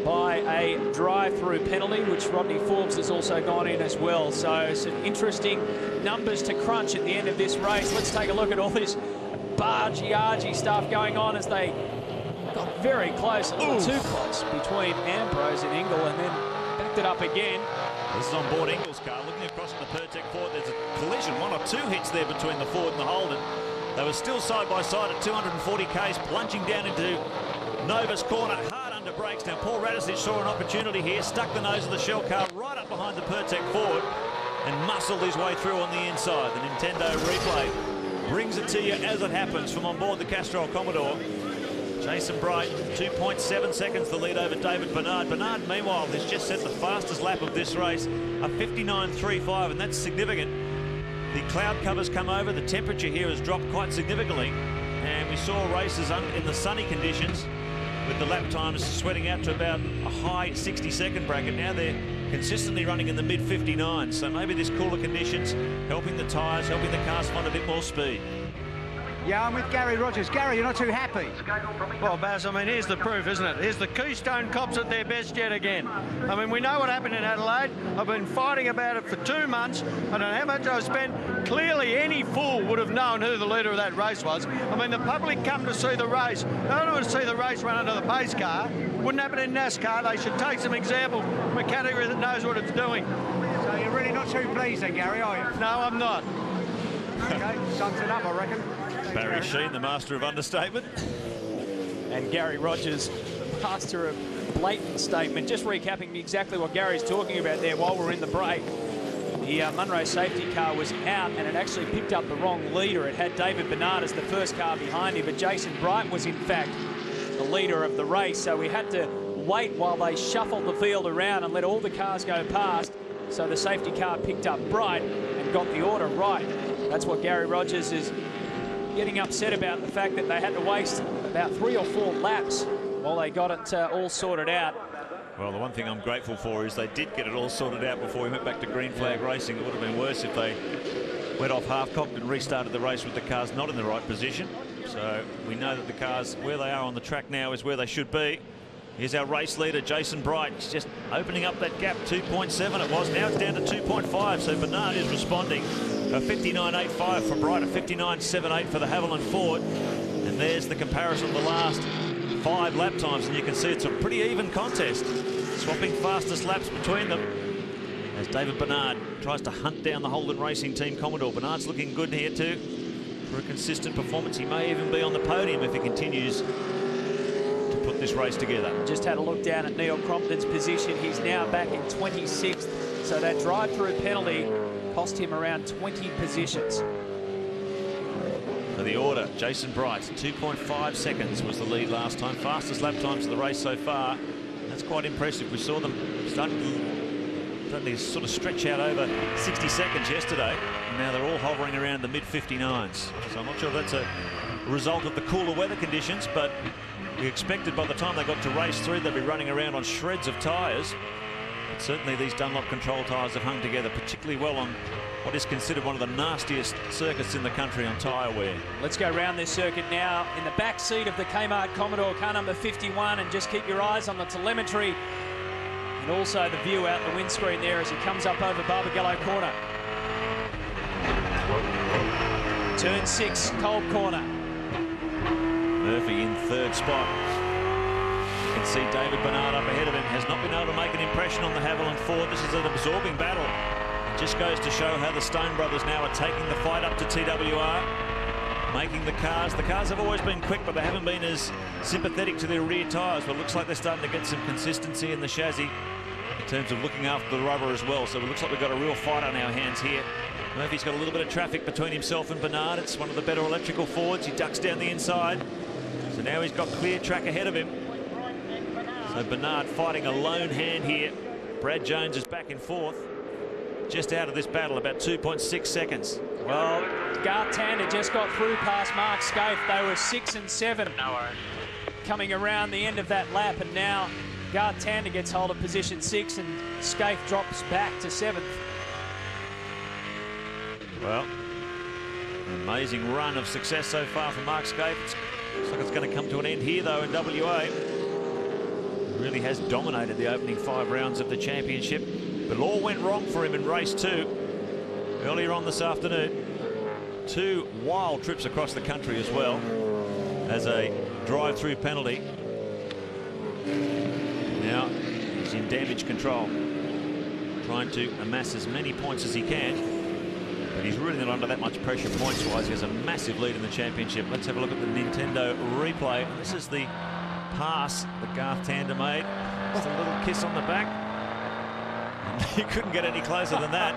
by a drive-through penalty, which Rodney Forbes has also gone in as well. So some interesting numbers to crunch at the end of this race. Let's take a look at all this bargy-argy stuff going on as they got very close, a little too close between Ambrose and Ingall, and then backed it up again. This is on board Ingall's car, looking across at the Pertec Ford. There's a collision, 1 or 2 hits there between the Ford and the Holden. They were still side by side at 240 k's, plunging down into Nova's corner, hard under brakes. Now Paul Radicic saw an opportunity here, stuck the nose of the shell car right up behind the Pertec Ford and muscled his way through on the inside. The Nintendo replay brings it to you as it happens from on board the Castrol Commodore. Jason Bright, 2.7 seconds the lead over David Bernard. Bernard, meanwhile, has just set the fastest lap of this race, a 59.35, and that's significant. The cloud covers come over, the temperature here has dropped quite significantly, and we saw races in the sunny conditions with the lap times sweating out to about a high 60-second bracket. Now they're consistently running in the mid-59s, so maybe this cooler conditions helping the tyres, helping the cars find a bit more speed. Yeah, I'm with Gary Rogers. Gary, you're not too happy. Well, Baz, I mean, here's the proof, isn't it? Here's the Keystone Cops at their best yet again. I mean, we know what happened in Adelaide. I've been fighting about it for 2 months. I don't know how much I've spent. Clearly, any fool would have known who the leader of that race was. I mean, the public come to see the race. They don't want to see the race run under the pace car. Wouldn't happen in NASCAR. They should take some example from a category that knows what it's doing. So you're really not too pleased then, Gary, are you? No, I'm not. Okay, sums it up, I reckon. Barry Sheen, the master of understatement. And Gary Rogers, the master of blatant statement. Just recapping exactly what Gary's talking about there while we're in the break. The Munro safety car was out and it actually picked up the wrong leader. It had David Bernard as the first car behind him, but Jason Bright was in fact the leader of the race. So we had to wait while they shuffled the field around and let all the cars go past. So the safety car picked up Bright and got the order right. That's what Gary Rogers is getting upset about, the fact that they had to waste about 3 or 4 laps while they got it all sorted out. Well, the one thing I'm grateful for is they did get it all sorted out before we went back to green flag racing. It would have been worse if they went off half-cocked and restarted the race with the cars not in the right position. So we know that the cars, where they are on the track now, is where they should be. Here's our race leader, Jason Bright. He's just opening up that gap, 2.7 it was. Now it's down to 2.5, so Bernard is responding. A 59.85 for Bright, a 59.78 for the Haviland Ford. And there's the comparison of the last 5 lap times, and you can see it's a pretty even contest. Swapping fastest laps between them as David Bernard tries to hunt down the Holden Racing Team Commodore. Bernard's looking good here too for a consistent performance. He may even be on the podium if he continues to put this race together. Just had a look down at Neil Crompton's position. He's now back in 26th, so that drive-through penalty cost him around 20 positions. For the order, Jason Bright, 2.5 seconds was the lead last time. Fastest lap times of the race so far. That's quite impressive. We saw them starting to sort of stretch out over 60 seconds yesterday. And now they're all hovering around the mid-59s. So I'm not sure if that's a result of the cooler weather conditions, but we expected by the time they got to race 3, they'd be running around on shreds of tyres. But certainly these Dunlop Control tyres have hung together particularly well on what is considered one of the nastiest circuits in the country on tyre wear. Let's go around this circuit now in the back seat of the K-mart Commodore, car number 51, and just keep your eyes on the telemetry and also the view out the windscreen there as he comes up over Barbagallo corner. Turn 6, cold corner. Murphy in 3rd spot. You can see David Bernard up ahead of him. Has not been able to make an impression on the Haviland Ford. This is an absorbing battle. It just goes to show how the Stone brothers now are taking the fight up to TWR. making the cars. The cars have always been quick, but they haven't been as sympathetic to their rear tyres. But it looks like they're starting to get some consistency in the chassis in terms of looking after the rubber as well. So it looks like we've got a real fight on our hands here. Murphy's got a little bit of traffic between himself and Bernard. It's one of the better electrical Fords. He ducks down the inside. So now he's got clear track ahead of him. So Bernard fighting a lone hand here. Brad Jones is back in fourth. Just out of this battle, about 2.6 seconds. Well, Garth Tander just got through past Mark Scaife. They were 6 and 7 coming around the end of that lap, and now Garth Tander gets hold of position 6 and Scaife drops back to 7th. Well, an amazing run of success so far for Mark Scaife. Looks like it's going to come to an end here, though, in WA. He really has dominated the opening 5 rounds of the championship, but it all went wrong for him in race 2 earlier on this afternoon. 2 wild trips across the country as well as a drive-through penalty. Now he's in damage control, trying to amass as many points as he can. But he's really not under that much pressure points-wise. He has a massive lead in the championship. Let's have a look at the Nintendo replay. This is the pass that Garth Tander made. Just a little kiss on the back. He couldn't get any closer than that.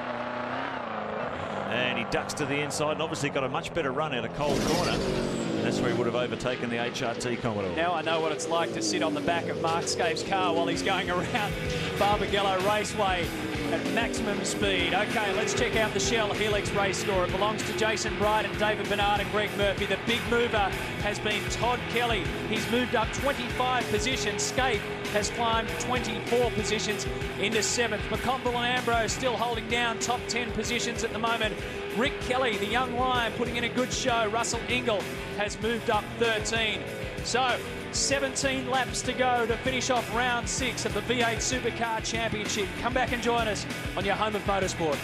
And he ducks to the inside and obviously got a much better run out of Cold Corner. And that's where he would have overtaken the HRT Commodore. Now I know what it's like to sit on the back of Mark Scaife's car while he's going around Barbagallo Raceway at maximum speed. Okay, let's check out the Shell Helix race score. It belongs to Jason Bright and David Bernard and Greg Murphy. The big mover has been Todd Kelly. He's moved up 25 positions. Scaife has climbed 24 positions into 7th. McConville and Ambrose still holding down top 10 positions at the moment. Rick Kelly, the young lion, putting in a good show. Russell Ingall has moved up 13. So 17 laps to go to finish off round 6 of the V8 Supercar Championship. Come back and join us on your home of motorsport.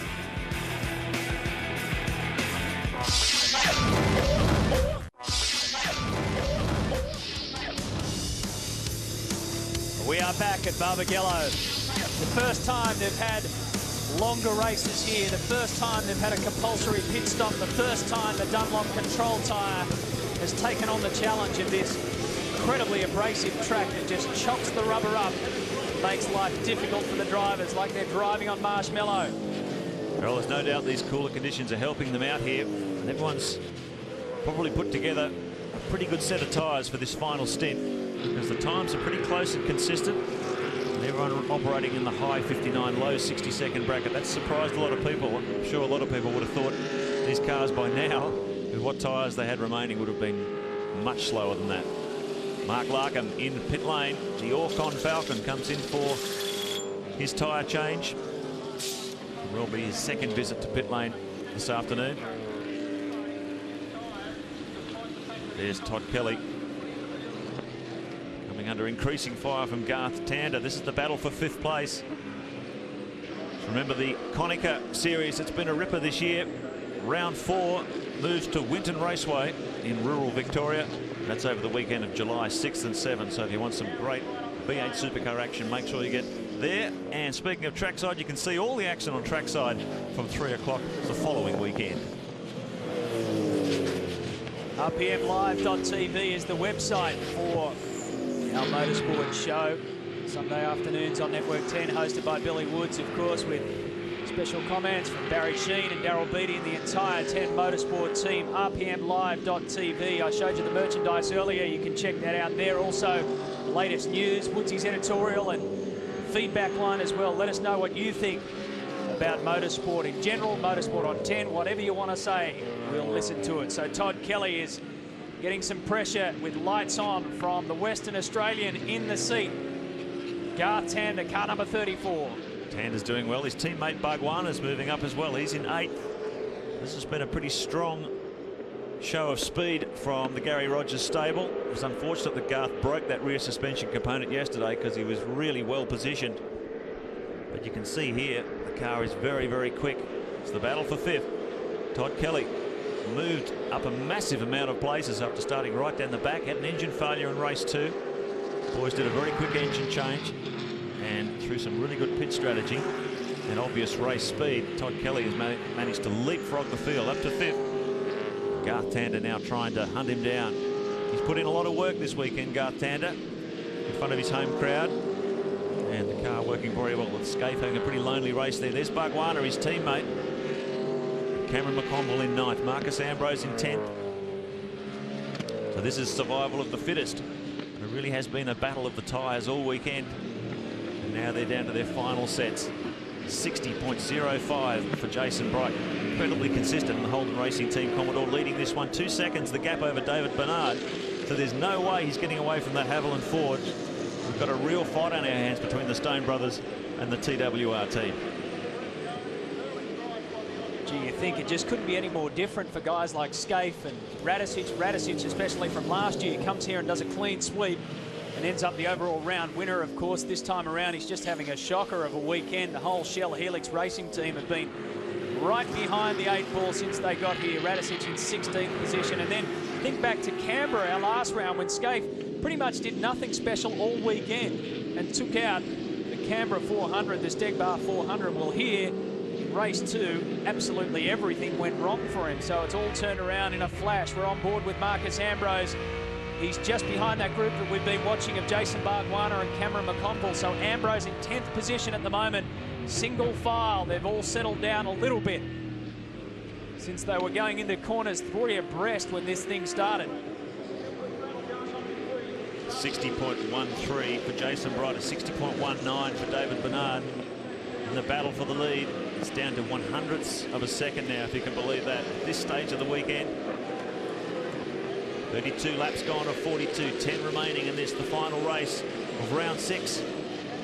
We are back at Barbagallo. The first time they've had longer races here, the first time they've had a compulsory pit stop, the first time the Dunlop control tyre has taken on the challenge of this incredibly abrasive track that just chocks the rubber up, makes life difficult for the drivers, like they're driving on marshmallow. Well, there's no doubt these cooler conditions are helping them out here, and everyone's probably put together a pretty good set of tyres for this final stint, because the times are pretty close and consistent, and everyone operating in the high 59, low 60-second bracket. That's surprised a lot of people. I'm sure a lot of people would have thought these cars by now, with what tyres they had remaining, would have been much slower than that. Mark Larkham in pit lane. The Orcon Falcon comes in for his tyre change. It will be his second visit to pit lane this afternoon. There's Todd Kelly coming under increasing fire from Garth Tander. This is the battle for 5th place. Remember the Konica Series, it's been a ripper this year. Round 4 moves to Winton Raceway in rural Victoria. That's over the weekend of July 6th and 7th. So if you want some great V8 Supercar action, make sure you get there. And speaking of trackside, you can see all the action on trackside from 3 o'clock the following weekend. RPMlive.tv is the website for our motorsport show. Sunday afternoons on Network 10, hosted by Billy Woods, of course, with special comments from Barry Sheen and Daryl Beattie and the entire 10 Motorsport team. RPMlive.tv. I showed you the merchandise earlier. You can check that out there. Also, the latest news, Woodsy's editorial and feedback line as well. Let us know what you think about motorsport in general, motorsport on 10, whatever you want to say, we'll listen to it. So Todd Kelly is getting some pressure with lights on from the Western Australian in the seat. Garth Tander, car number 34. Tander's doing well. His teammate Bhagwan moving up as well. He's in 8th. This has been a pretty strong show of speed from the Gary Rogers stable. It was unfortunate that Garth broke that rear suspension component yesterday because he was really well positioned. But you can see here the car is very, very quick. It's the battle for 5th. Todd Kelly moved up a massive amount of places after starting right down the back. Had an engine failure in race 2. Boys did a very quick engine change, and through some really good pit strategy and obvious race speed, Todd Kelly has managed to leapfrog the field up to 5th. Garth Tander now trying to hunt him down. He's put in a lot of work this weekend, Garth Tander, in front of his home crowd. And the car working very well with Scaife having a pretty lonely race there. There's Barbagallo, his teammate. Cameron McConville in 9th. Marcus Ambrose in 10th. So this is survival of the fittest. It really has been a battle of the tyres all weekend. And now they're down to their final sets. 60.05 for Jason Bright. Incredibly consistent in the Holden Racing Team Commodore, leading this one 2 seconds, the gap over David Bernard. So there's no way he's getting away from that Haviland Ford. We've got a real fight on our hands between the Stone brothers and the TWR team. Gee, you think it just couldn't be any more different for guys like Scaife and Radicic. Radicic, especially from last year, comes here and does a clean sweep and ends up the overall round winner. Of course, this time around, he's just having a shocker of a weekend. The whole Shell Helix Racing team have been right behind the 8 ball since they got here. Radicic in 16th position. And then think back to Canberra, our last round, when Scaife pretty much did nothing special all weekend and took out the Canberra 400, the Stegbar 400. Well, here in race 2, absolutely everything went wrong for him. So it's all turned around in a flash. We're on board with Marcus Ambrose. He's just behind that group that we've been watching of Jason Barbagallo and Cameron McConville. So Ambrose in 10th position at the moment. Single file. They've all settled down a little bit since they were going into corners 3 abreast when this thing started. 60.13 for Jason Bright, 60.19 for David Bernard. In the battle for the lead, it's down to 100ths of a second now, if you can believe that, at this stage of the weekend. 32 laps gone of 42, 10 remaining in this, the final race of round 6.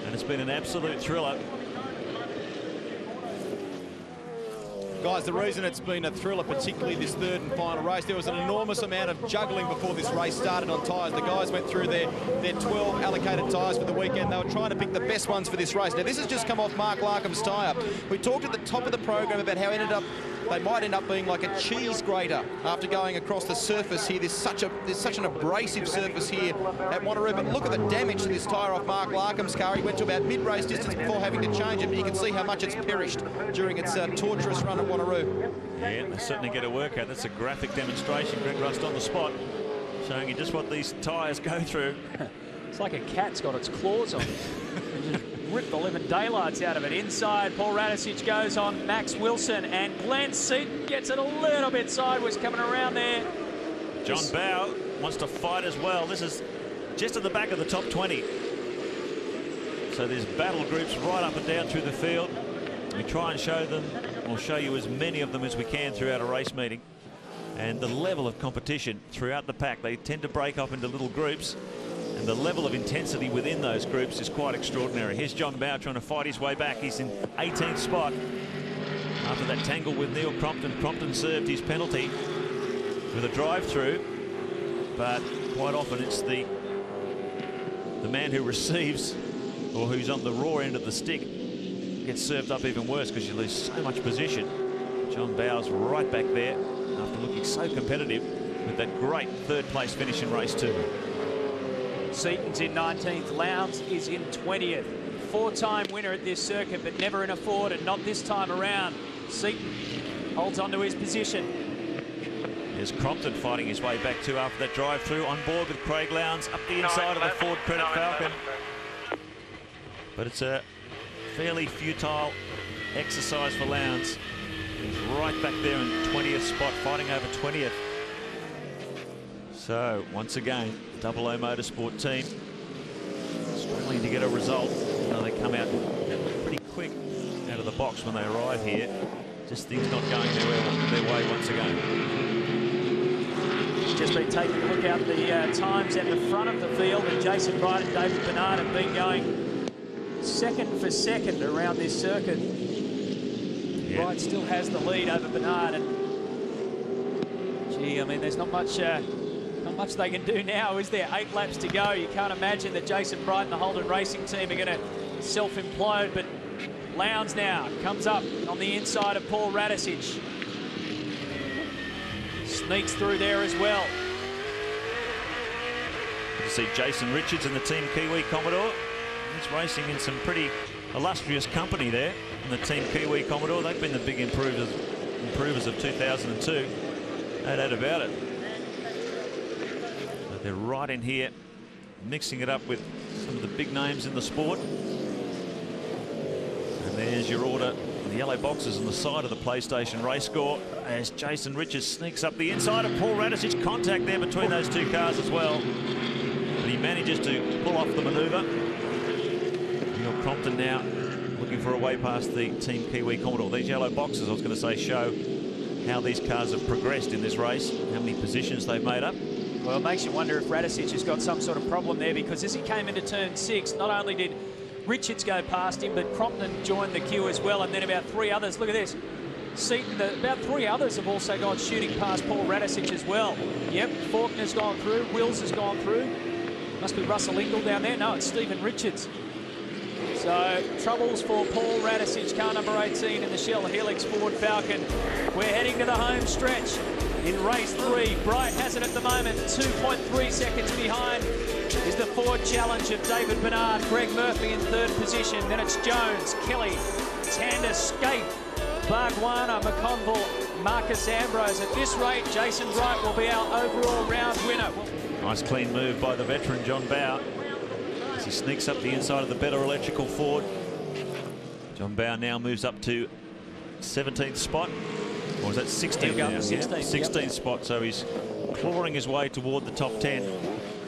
And it's been an absolute thriller. Guys, the reason it's been a thriller, particularly this 3rd and final race, there was an enormous amount of juggling before this race started on tyres. The guys went through their 12 allocated tyres for the weekend. They were trying to pick the best ones for this race. Now, this has just come off Mark Larkham's tyre. We talked at the top of the program about how they might end up being like a cheese grater after going across the surface here. There's such an abrasive surface here at Wanneroo. But look at the damage to this tyre off Mark Larkham's car. He went to about mid-race distance before having to change it. But you can see how much it's perished during its torturous run at Wanneroo. Yeah, they certainly get a workout. That's a graphic demonstration. Greg Rust on the spot, showing you just what these tyres go through. It's like a cat's got its claws on. Just rip the living daylights out of it. Inside, Paul Radicic goes on Max Wilson, and Glenn Seaton gets it a little bit sideways coming around there. John Bow wants to fight as well. This is just at the back of the top 20. So there's battle groups right up and down through the field. We try and show them, we'll show you as many of them as we can throughout a race meeting. And the level of competition throughout the pack, they tend to break up into little groups. And the level of intensity within those groups is quite extraordinary. Here's John Bow trying to fight his way back. He's in 18th spot after that tangle with Neil Crompton. Crompton served his penalty with a drive-through, but quite often it's the man who receives or who's on the raw end of the stick gets served up even worse because you lose so much position. John Bow's right back there after looking so competitive with that great 3rd place finish in race 2. Seaton's in 19th, Lowndes is in 20th. 4-time winner at this circuit, but never in a Ford, and not this time around. Seaton holds on to his position. There's Crompton fighting his way back too after that drive-through, on board with Craig Lowndes up the inside of the Ford Credit Falcon. But it's a fairly futile exercise for Lowndes. He's right back there in 20th spot, fighting over 20th. So, once again, Double O Motorsport team struggling to get a result. You know, they come out pretty quick out of the box when they arrive here. Just things not going their way once again. Just been taking a look out the times at the front of the field, and Jason Bright and David Bernard have been going second for second around this circuit. Yeah. Bright still has the lead over Bernard, and gee, I mean, there's not much they can do now, is there? 8 laps to go. You can't imagine that Jason Bright and the Holden Racing team are going to self-implode, but Lowndes now comes up on the inside of Paul Radicic. Sneaks through there as well. You see Jason Richards and the Team Kiwi Commodore. He's racing in some pretty illustrious company there in the Team Kiwi Commodore. They've been the big improvers of 2002. No doubt about it. But they're right in here, mixing it up with some of the big names in the sport. And there's your order. The yellow boxes on the side of the PlayStation race score as Jason Richards sneaks up the inside of Paul Radisich. Contact there between those two cars as well. But he manages to pull off the manoeuvre. Neil Crompton now looking for a way past the Team Kiwi Commodore. These yellow boxes, I was going to say, show how these cars have progressed in this race, how many positions theyve made up. Well, it makes you wonder if Radisich has got some sort of problem there, because as he came into turn 6, not only did Richards go past him, but Crompton joined the queue as well, and then about 3 others. Look at this. Seaton, about 3 others have also gone shooting past Paul Radisich as well. Yep, Faulkner's gone through, Wills has gone through. Must be Russell Ingall down there. No, it's Stephen Richards. So, troubles for Paul Radisich, car number 18 in the Shell Helix Ford Falcon. We're heading to the home stretch in race 3. Bright has it at the moment, 2.3 seconds behind is the Ford Challenge of David Bernard. Greg Murphy in 3rd position. Then it's Jones, Kelly, Tander, Skate, Bargwana, McConville, Marcus Ambrose. At this rate, Jason Bright will be our overall round winner. Nice clean move by the veteran John Bowe as he sneaks up the inside of the better electrical Ford. John Bowe now moves up to 17th spot. Or is that 16th now? 16th spot, so he's clawing his way toward the top 10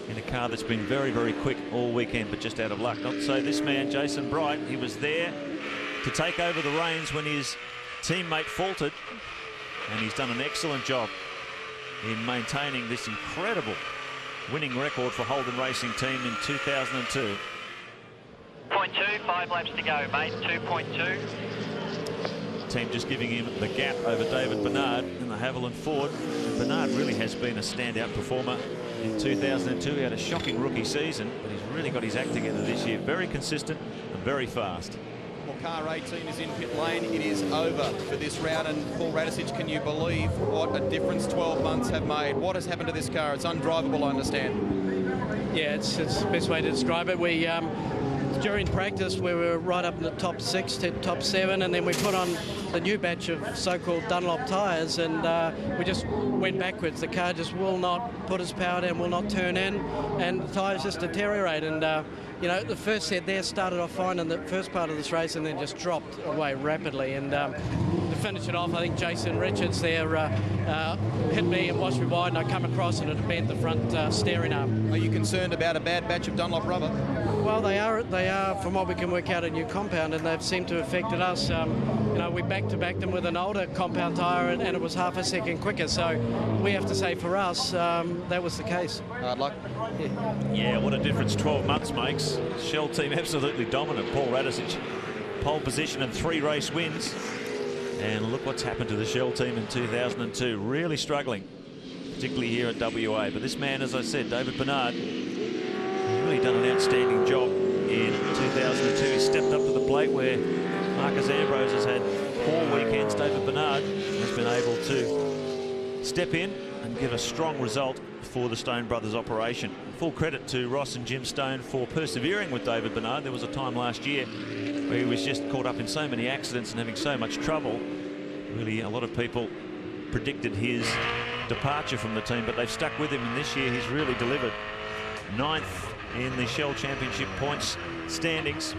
in a car that's been very, very quick all weekend, but just out of luck. Not to say this man, Jason Bright, he was there to take over the reins when his teammate faltered, and he's done an excellent job in maintaining this incredible winning record for Holden Racing Team in 2002. 0.2, 5 laps to go, mate. 2.2. Team just giving him the gap over David Bernard in the Haviland Ford. And Bernard really has been a standout performer in 2002. He had a shocking rookie season, but he's really got his act together this year. Very consistent and very fast. Well, car 18 is in pit lane. It is over for this round. And Paul Radisich, can you believe what a difference 12 months have made? What has happened to this car? It's undrivable, I understand. Yeah, it's the best way to describe it. We during practice we were right up in the top 6 to top 7, and then we put on the new batch of so-called Dunlop tyres, and we just went backwards. The car just will not put its power down, will not turn in, and the tyres just deteriorate. And you know, the first set there started off fine in the first part of this race, and then just dropped away rapidly. And to finish it off, I think Jason Richards there hit me and watched me wide, and I come across and it bent the front steering arm. Are you concerned about a bad batch of Dunlop rubber? Well, they are, from what we can work out, a new compound, and they've seemed to have affected us. You know, we back-to-backed them with an older compound tyre, and it was half a second quicker. So we have to say for us, that was the case. Hard luck. Yeah, what a difference 12 months makes. Shell team absolutely dominant. Paul Radisich, pole position and 3 race wins. And look what's happened to the Shell team in 2002. Really struggling, particularly here at WA. But this man, as I said, David Bernard, really done an outstanding job in 2002. He stepped up to the plate where Marcus Ambrose has had poor weekends. David Bernard has been able to step in and give a strong result for the Stone Brothers operation. Full credit to Ross and Jim Stone for persevering with David Bernard. There was a time last year where he was just caught up in so many accidents and having so much trouble. Really, a lot of people predicted his departure from the team, but they've stuck with him, and this year he's really delivered. 9th in the Shell Championship points standings,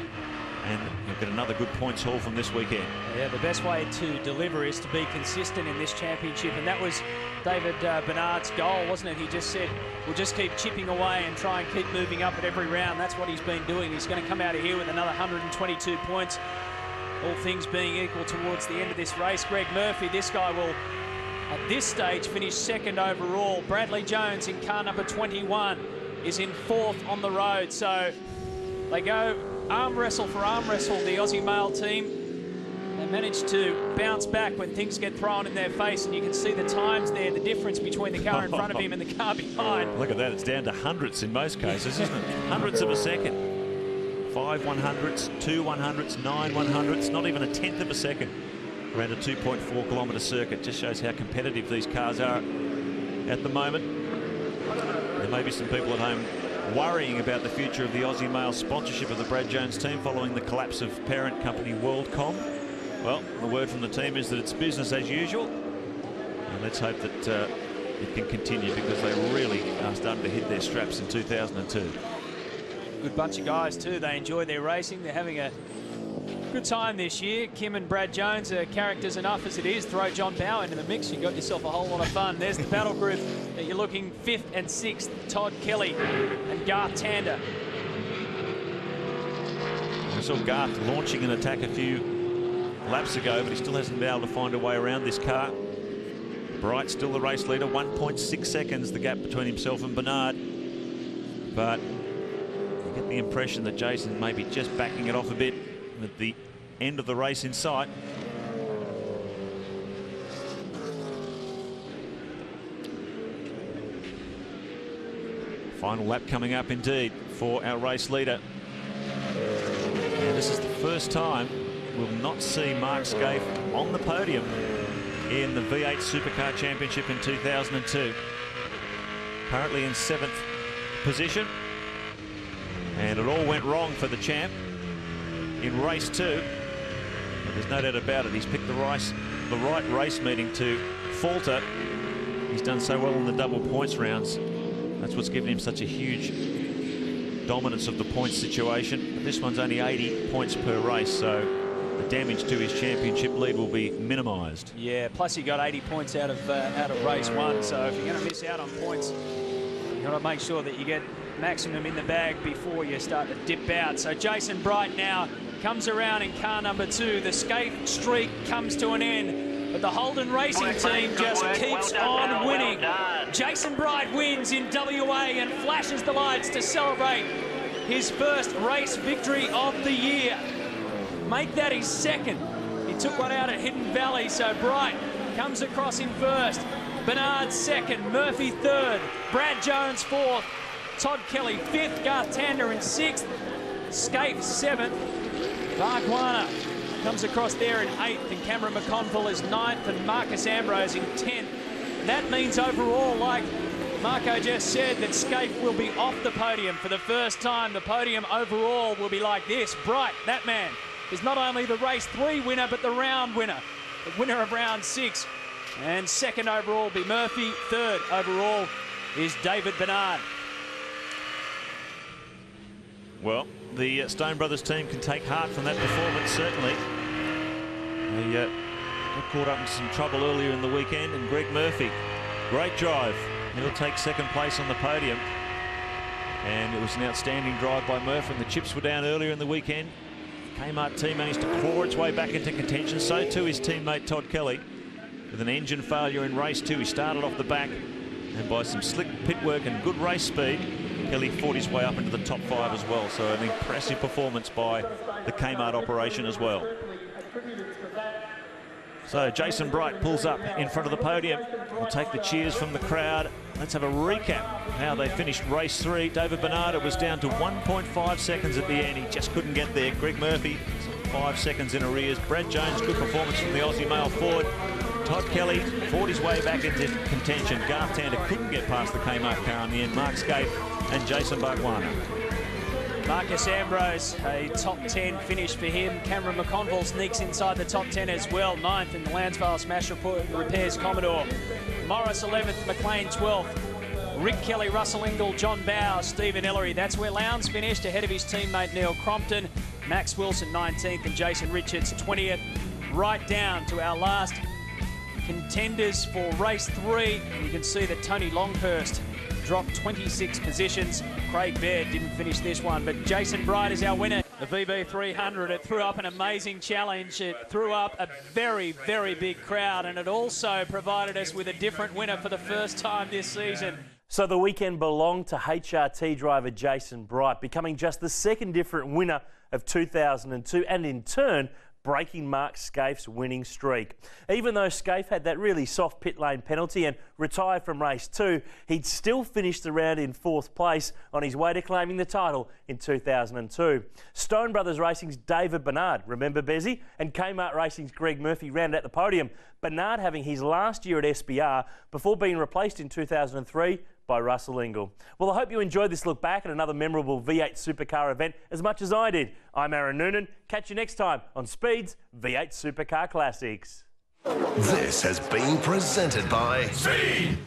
and you'll get another good points haul from this weekend. Yeah, the best way to deliver is to be consistent in this championship, and that was David Bernard's goal, wasn't it? He just said, we'll just keep chipping away and try and keep moving up at every round. That's what he's been doing. He's going to come out of here with another 122 points, all things being equal towards the end of this race. Greg Murphy, this guy will, at this stage, finish 2nd overall. Bradley Jones in car number 21 is in 4th on the road. So they go arm wrestle for arm wrestle, the Aussie male team. They managed to bounce back when things get thrown in their face, and you can see the times there, the difference between the car in front of him and the car behind. Look at that, it's down to hundredths in most cases, isn't it? Hundredths of a second. 5 100ths, 2 100ths, 9 100ths, not even a tenth of a second around a 2.4 kilometre circuit. Just shows how competitive these cars are at the moment. There may be some people at home worrying about the future of the Aussie Mail sponsorship of the Brad Jones team following the collapse of parent company WorldCom. Well, the word from the team is that it's business as usual. And let's hope that it can continue, because they really are starting to hit their straps in 2002. Good bunch of guys too. They enjoy their racing. They're having a good time this year. Kim and Brad Jones are characters enough as it is. Throw John Bower into the mix, you got yourself a whole lot of fun. There's the battle group that you're looking 5th and 6th. Todd Kelly and Garth Tander. I saw Garth launching an attack a few laps ago, but he still hasn't been able to find a way around this car. Bright still the race leader, 1.6 seconds the gap between himself and Bernard. But you get the impression that Jason may be just backing it off a bit at the end of the race in sight. Final lap coming up indeed for our race leader. And this is the first time we'll not see Mark Scaife on the podium in the V8 Supercar Championship in 2002. Currently in 7th position. And it all went wrong for the champ in race 2. But there's no doubt about it. He's picked the right race meeting to falter. He's done so well in the double points rounds. That's what's given him such a huge dominance of the points situation. But this one's only 80 points per race, so the damage to his championship lead will be minimised. Yeah, plus he got 80 points out of race 1, so if you're going to miss out on points, you've got to make sure that you get maximum in the bag before you start to dip out. So Jason Bright now comes around in car number 2. The Scaife streak comes to an end, but the Holden Racing team just keeps on winning. Jason Bright wins in WA and flashes the lights to celebrate his first race victory of the year. Make that his 2nd. He took one out at Hidden Valley, so Bright comes across in 1st. Bernard 2nd, Murphy 3rd, Brad Jones 4th, Todd Kelly 5th, Garth Tander in 6th, Scaife 7th, Barbagallo comes across there in 8th, and Cameron McConville is 9th, and Marcus Ambrose in 10th. That means overall, like Marco just said, that Scaife will be off the podium for the first time. The podium overall will be like this. Bright, that man, is not only the race 3 winner, but the round winner, the winner of round 6. And 2nd overall will be Murphy. 3rd overall is David Bernard. Well, the Stone Brothers team can take heart from that performance, certainly. They got caught up in some trouble earlier in the weekend, and Greg Murphy, great drive. He'll take 2nd place on the podium. And it was an outstanding drive by Murphy, and the chips were down earlier in the weekend. The K-mart team managed to claw its way back into contention, so too his teammate Todd Kelly. With an engine failure in race 2, he started off the back, and by some slick pit work and good race speed, Kelly fought his way up into the top 5 as well. So an impressive performance by the K-mart operation as well. So Jason Bright pulls up in front of the podium. We'll take the cheers from the crowd. Let's have a recap how they finished race 3. David Bernard, it was down to 1.5 seconds at the end. He just couldn't get there. Greg Murphy, 5 seconds in arrears. Brad Jones, good performance from the Aussie male Ford. Todd Kelly fought his way back into contention. Garth Tander couldn't get past the K-mart car in the end. Mark Scaife and Jason Barbagallo. Marcus Ambrose, a top 10 finish for him. Cameron McConville sneaks inside the top 10 as well. 9th in the Lansvale Smash Repairs Commodore. Morris 11th, McLean 12th. Rick Kelly, Russell Ingall, John Bower, Stephen Ellery. That's where Lowndes finished, ahead of his teammate Neil Crompton. Max Wilson 19th and Jason Richards 20th. Right down to our last contenders for race 3. And you can see that Tony Longhurst dropped 26 positions. Craig Baird didn't finish this one, but Jason Bright is our winner. The VB300, it threw up an amazing challenge. It threw up a very, very big crowd, and it also provided us with a different winner for the first time this season. So the weekend belonged to HRT driver Jason Bright, becoming just the 2nd different winner of 2002, and in turn, breaking Mark Scaife's winning streak. Even though Scaife had that really soft pit lane penalty and retired from race 2, he'd still finished the round in 4th place on his way to claiming the title in 2002. Stone Brothers Racing's David Bernard, remember Bezzy? And K-mart Racing's Greg Murphy rounded out the podium. Bernard having his last year at SBR before being replaced in 2003 by Russell Ingall. Well, I hope you enjoyed this look back at another memorable V8 Supercar event as much as I did. I'm Aaron Noonan. Catch you next time on Speed's V8 Supercar Classics. This has been presented by Speed.